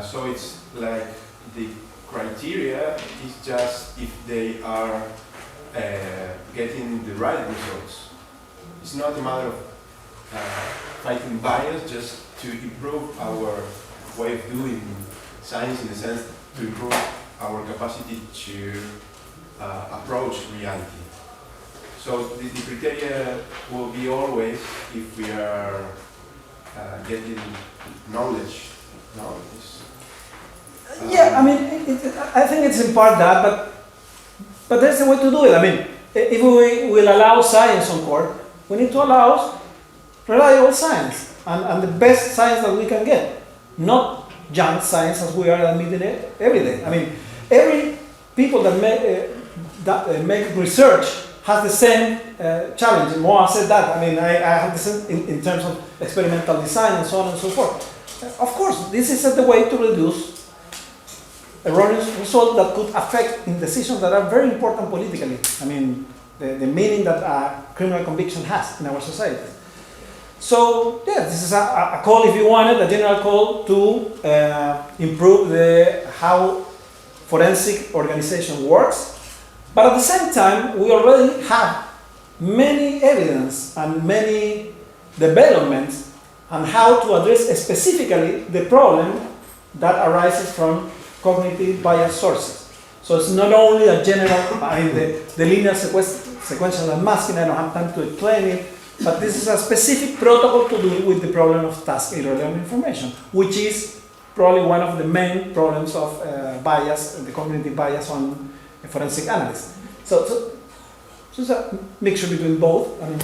So it's like the criteria is just if they are getting the right results. It's not a matter of fighting bias, just to improve our way of doing science, in the sense to improve our capacity to approach reality. So the criteria will be always if we are getting knowledge. Yeah, I mean, I think it's in part that, but there's a way to do it. I mean, if we will allow science on court, we need to allow reliable science and the best science that we can get, not junk science as we are admitting it every day. I mean, every people that make research has the same challenge. Moa said that. I mean, I have the same in terms of experimental design and so on and so forth. Of course, this is the way to reduce erroneous results that could affect in decisions that are very important politically. I mean, the meaning that a criminal conviction has in our society. So, yeah, this is a call, if you wanted, a general call to improve how forensic organization works. But at the same time, we already have many evidence and many developments on how to address specifically the problem that arises from cognitive bias sources. So it's not only a general, I mean, the linear sequential unmasking, I don't have time to explain it, but this is a specific protocol to do with the problem of task irrelevant information, which is probably one of the main problems of bias, the cognitive bias on forensic analysis. So it's a mixture between both. I mean,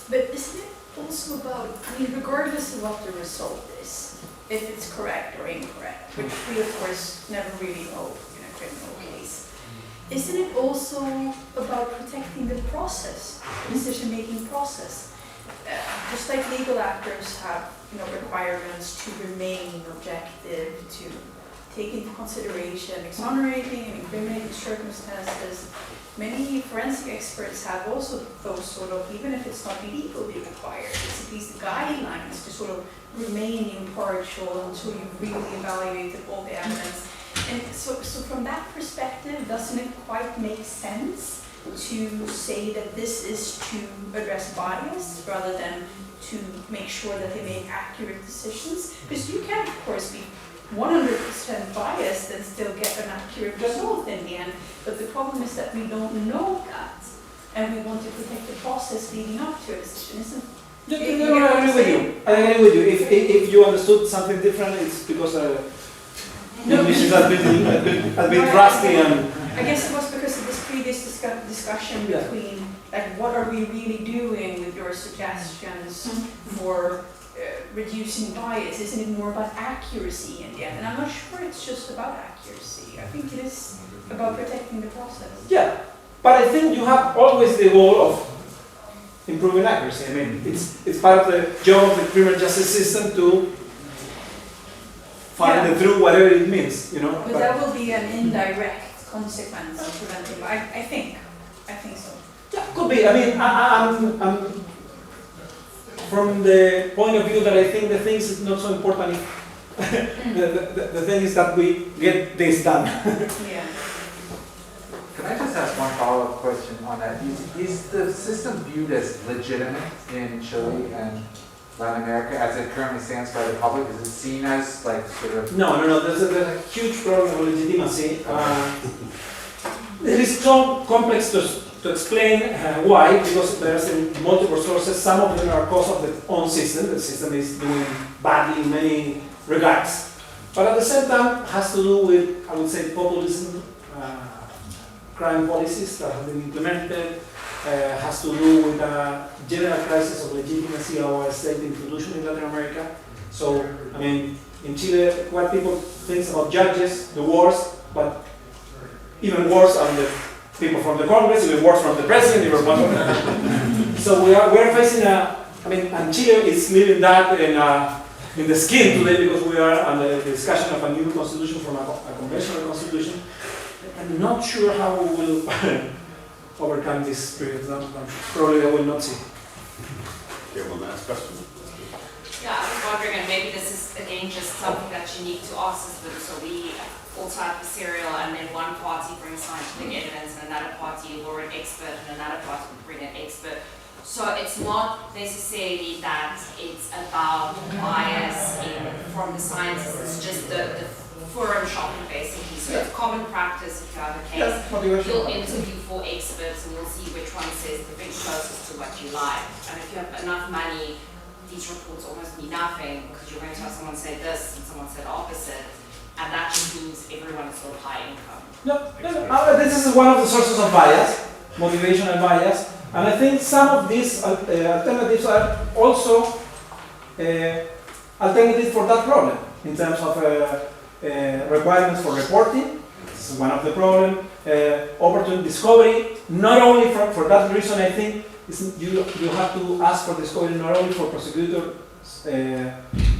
but isn't it also about, I mean, regardless of what the result is, if it's correct or incorrect, which we of course never really know in a criminal case, isn't it also about protecting the process, the decision-making process? Just like legal actors have, requirements to remain objective, to take into consideration exonerating and incriminating circumstances, many forensic experts have also those sort of, even if it's not legally required, it's at least guidelines to sort of remain impartial until you've really evaluated all the evidence. And so from that perspective, doesn't it quite make sense to say that this is to address bias rather than to make sure that they make accurate decisions? Because you can, of course, be 100% biased and still get an accurate result in the end. But the problem is that we don't know that, and we want to protect the process leading up to a decision, isn't it? I agree with you. I agree with you. If you understood something different, it's because English is a bit rusty. And I guess it was because of this previous discussion between, like, what are we really doing with your suggestions for reducing bias? Isn't it more about accuracy in the end? And I'm not sure it's just about accuracy. I think it is about protecting the process. Yeah, but I think you have always the goal of improving accuracy. I mean, it's part of the job of the criminal justice system to find the truth, whatever it means, But that will be an indirect consequence of preventing. I think so. Yeah, could be. I mean, I'm from the point of view that I think the things is not so important. The thing is that we get this done. Yeah. Can I just ask one follow-up question on that? Is the system viewed as legitimate in Chile and Latin America as it currently stands by the public? Is it seen as like sort of... No. There's a huge problem of legitimacy. It is so complex to explain why, because there's multiple sources. Some of them are cause of the own system. The system is doing badly in many regards. But at the same time, has to do with, I would say, populism, crime policies that have been implemented, has to do with a general crisis of legitimacy of our state institution in Latin America. So, I mean, in Chile, what people think about judges, the worst, but even worse on the people from the Congress, even worse from the president, even worse. So we're facing and Chile is living that in the skin today because we are on the discussion of a new constitution from a conventional constitution. I'm not sure how we will overcome this period that probably I will not see. Okay, one last question. Yeah, I was wondering, and maybe this is again just something that's unique to our system. So we also have the serial, and then one party brings scientific evidence, and another party will bring an expert, and another party will bring an expert. So it's not necessarily that it's about bias from the scientists, it's just the forum shopping basically. So it's common practice if you have a case, you'll interview 4 experts and you'll see which one says the bit closest to what you like. And if you have enough money, these reports almost mean nothing because you're going to have someone say this and someone say the opposite. And that just means everyone is sort of high income. This is one of the sources of bias, motivational bias. And I think some of these alternatives are also alternatives for that problem in terms of requirements for reporting. This is one of the problems. Opportunity discovery, not only for that reason, I think you have to ask for discovery not only for prosecutor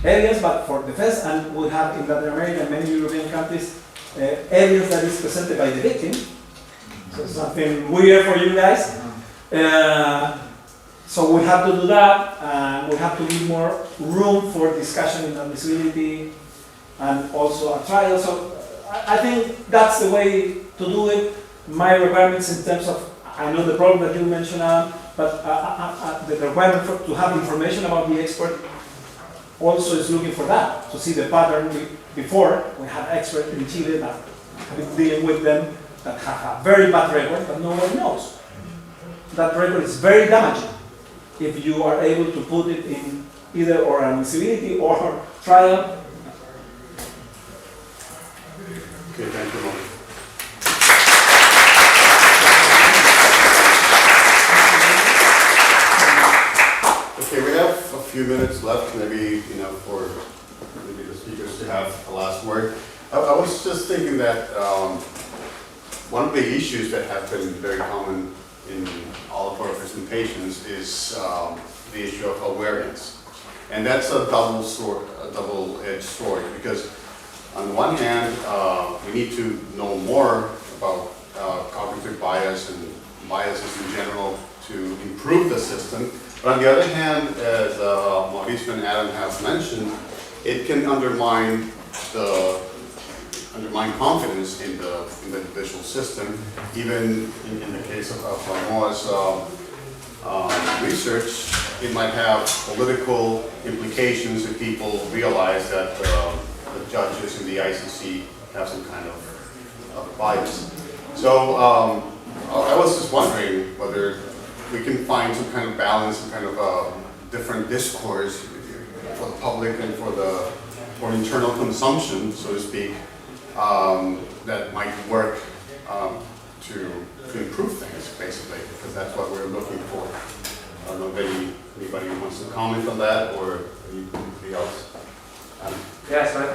areas, but for defense, and we have in Latin America and many European countries evidence that is presented by the victim. So something weird for you guys. So we have to do that, and we have to leave more room for discussion in admissibility and also a trial. So I think that's the way to do it. My requirements in terms of, I know the problem that you mentioned, but the requirement to have information about the expert also is looking for that, to see the pattern. Before, we have experts in Chile that have been dealing with them that have a very bad record, but no one knows. That record is very damaging if you are able to put it in either or admissibility or trial. Okay, thank you, Mauricio. Okay, we have a few minutes left, maybe, for maybe the speakers to have a last word. I was just thinking that one of the issues that have been very common in all of our presentations is the issue of awareness. And that's a double-edged sword, because on the one hand, we need to know more about cognitive bias and biases in general to improve the system. But on the other hand, as Mauricio and Adam have mentioned, it can undermine confidence in the judicial system. Even in the case of Moa's research, it might have political implications if people realize that the judges in the ICC have some kind of bias. So I was just wondering whether we can find some kind of balance, some kind of different discourse for the public and for internal consumption, so to speak, that might work to improve things, basically, because that's what we're looking for. I don't know if anybody wants to comment on that, or anybody else. Yeah, so I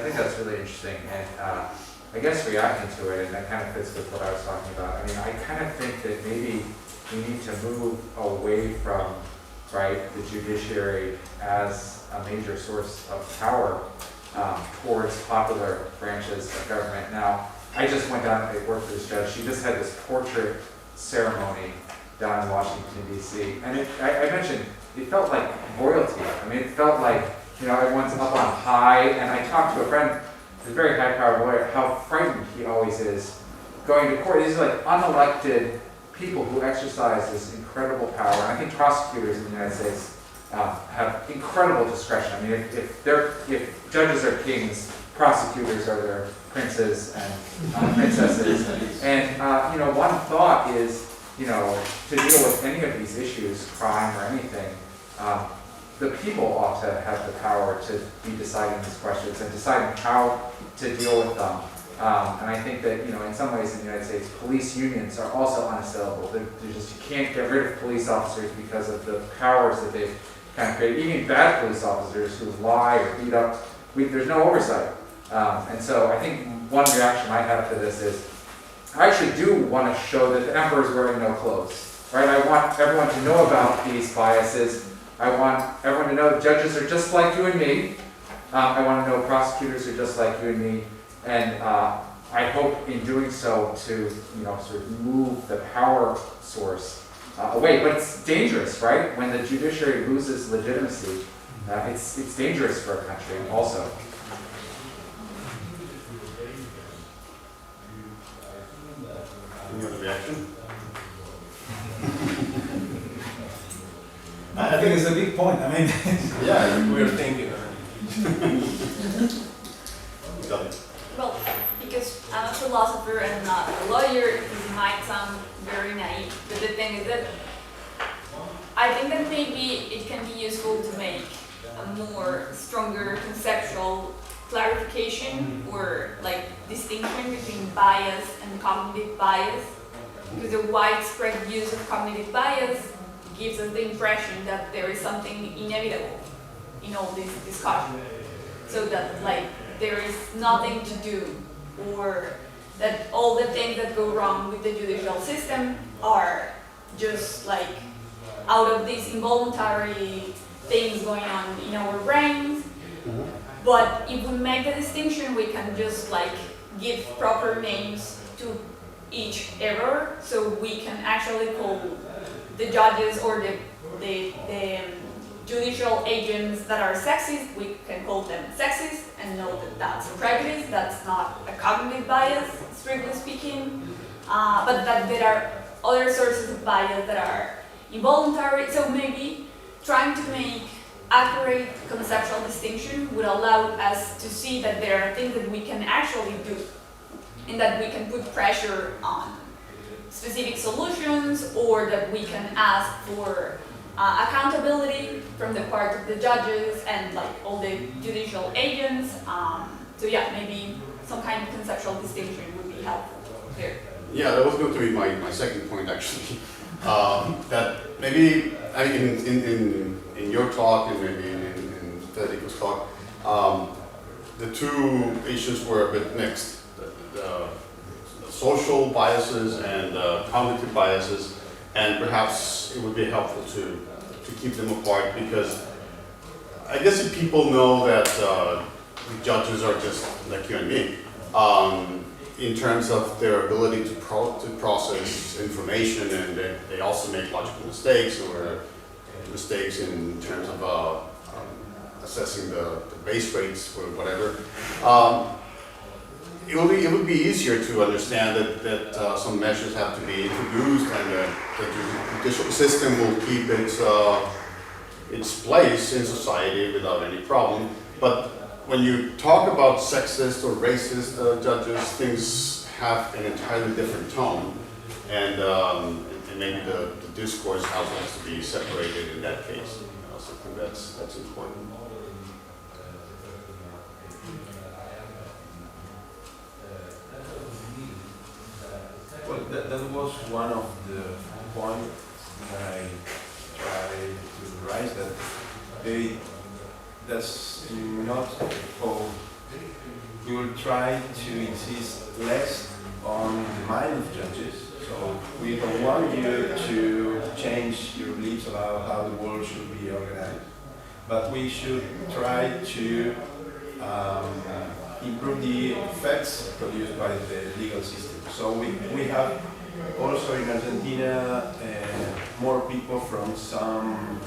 think that's really interesting, and I guess reacting to it, and that kind of fits with what I was talking about. I mean, I kind of think that maybe we need to move away from, the judiciary as a major source of power towards popular branches of government. Now, I just went down and worked for this judge. She just had this portrait ceremony down in Washington, D.C. And I mentioned, it felt like royalty. I mean, it felt like, everyone's up on high. And I talked to a friend, who's a very high-powered lawyer, how frightened he always is going to court. These are like unelected people who exercise this incredible power. And I think prosecutors in the United States have incredible discretion. I mean, if judges are kings, prosecutors are their princes and princesses. And one thought is, to deal with any of these issues, crime or anything, the people ought to have the power to be deciding these questions and deciding how to deal with them. And I think that, in some ways in the United States, police unions are also unassailable. You can't get rid of police officers because of the powers that they've kind of created. Even bad police officers who lie or beat up, there's no oversight. And so I think one reaction I have to this is, I actually do want to show that the emperor is wearing no clothes, right? I want everyone to know about these biases. I want everyone to know judges are just like you and me. I want to know prosecutors are just like you and me. And I hope in doing so to, sort of move the power source away. But it's dangerous, right? When the judiciary loses legitimacy, it's dangerous for a country also. Any other reaction? I think it's a big point. I mean, Yeah, we're thinking. Got it. Well, because I'm a philosopher and not a lawyer, this might sound very naive, but the thing is that I think that maybe it can be useful to make a more stronger conceptual clarification or like distinction between bias and cognitive bias, because the widespread use of cognitive bias gives us the impression that there is something inevitable in all this discussion, so that like there is nothing to do, or that all the things that go wrong with the judicial system are just like out of these involuntary things going on in our brains. But if we make the distinction, we can just like give proper names to each error, so we can actually call the judges or the judicial agents that are sexist, we can call them sexist and know that that's prejudice, that's not a cognitive bias, strictly speaking, but that there are other sources of bias that are involuntary. So maybe trying to make accurate conceptual distinction would allow us to see that there are things that we can actually do and that we can put pressure on specific solutions, or that we can ask for accountability from the part of the judges and like all the judicial agents. So yeah, maybe some kind of conceptual distinction would be helpful there. Yeah, that was going to be my second point actually. That maybe in your talk and maybe in Federico's talk, the two issues were a bit mixed. The social biases and cognitive biases, and perhaps it would be helpful to keep them apart, because I guess if people know that the judges are just like you and me, in terms of their ability to process information, and they also make logical mistakes or mistakes in terms of assessing the base rates or whatever. It would be easier to understand that some measures have to be introduced, and the judicial system will keep its place in society without any problem. But when you talk about sexist or racist judges, things have an entirely different tone, and maybe the discourse has to be separated in that case. So I think that's important. Well, that was one of the points that I tried to raise, that that's not how we will try to insist less on the mind of judges. So we don't want you to change your beliefs about how the world should be organized, but we should try to improve the effects produced by the legal system. So we have also in Argentina more people from some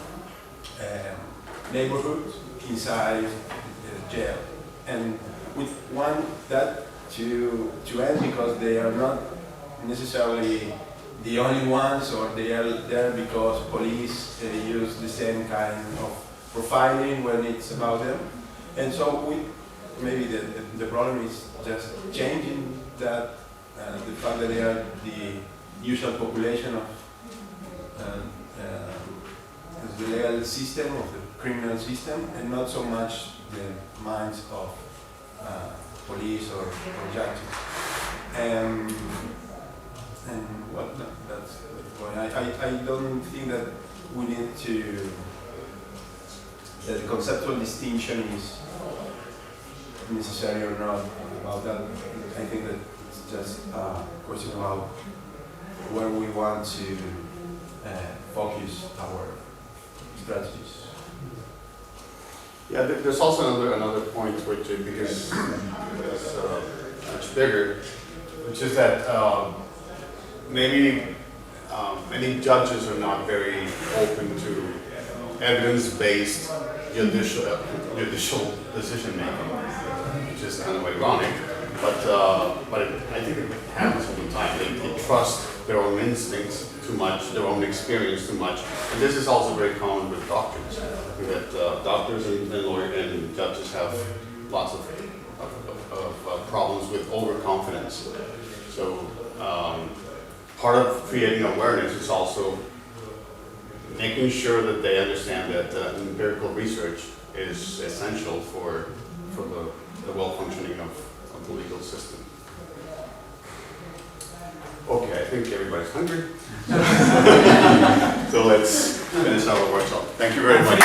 neighborhoods inside the jail, and we want that to end, because they are not necessarily the only ones, or they are there because police use the same kind of profiling when it's about them. And so maybe the problem is just changing that, the fact that they are the usual population of the legal system, of the criminal system, and not so much the minds of police or judges. And well, that's the point. I don't think that we need to, that the conceptual distinction is necessary or not about that. I think that it's just a question about where we want to focus our strategies. Yeah, there's also another point, which because much bigger, which is that maybe many judges are not very open to evidence-based judicial decision making, which is kind of ironic. But I think it happens all the time. They trust their own instincts too much, their own experience too much. And this is also very common with doctors. That doctors and lawyers and judges have lots of problems with overconfidence. So part of creating awareness is also making sure that they understand that empirical research is essential for the well-functioning of the legal system. Okay, I think everybody's hungry. So let's finish our workshop. Thank you very much.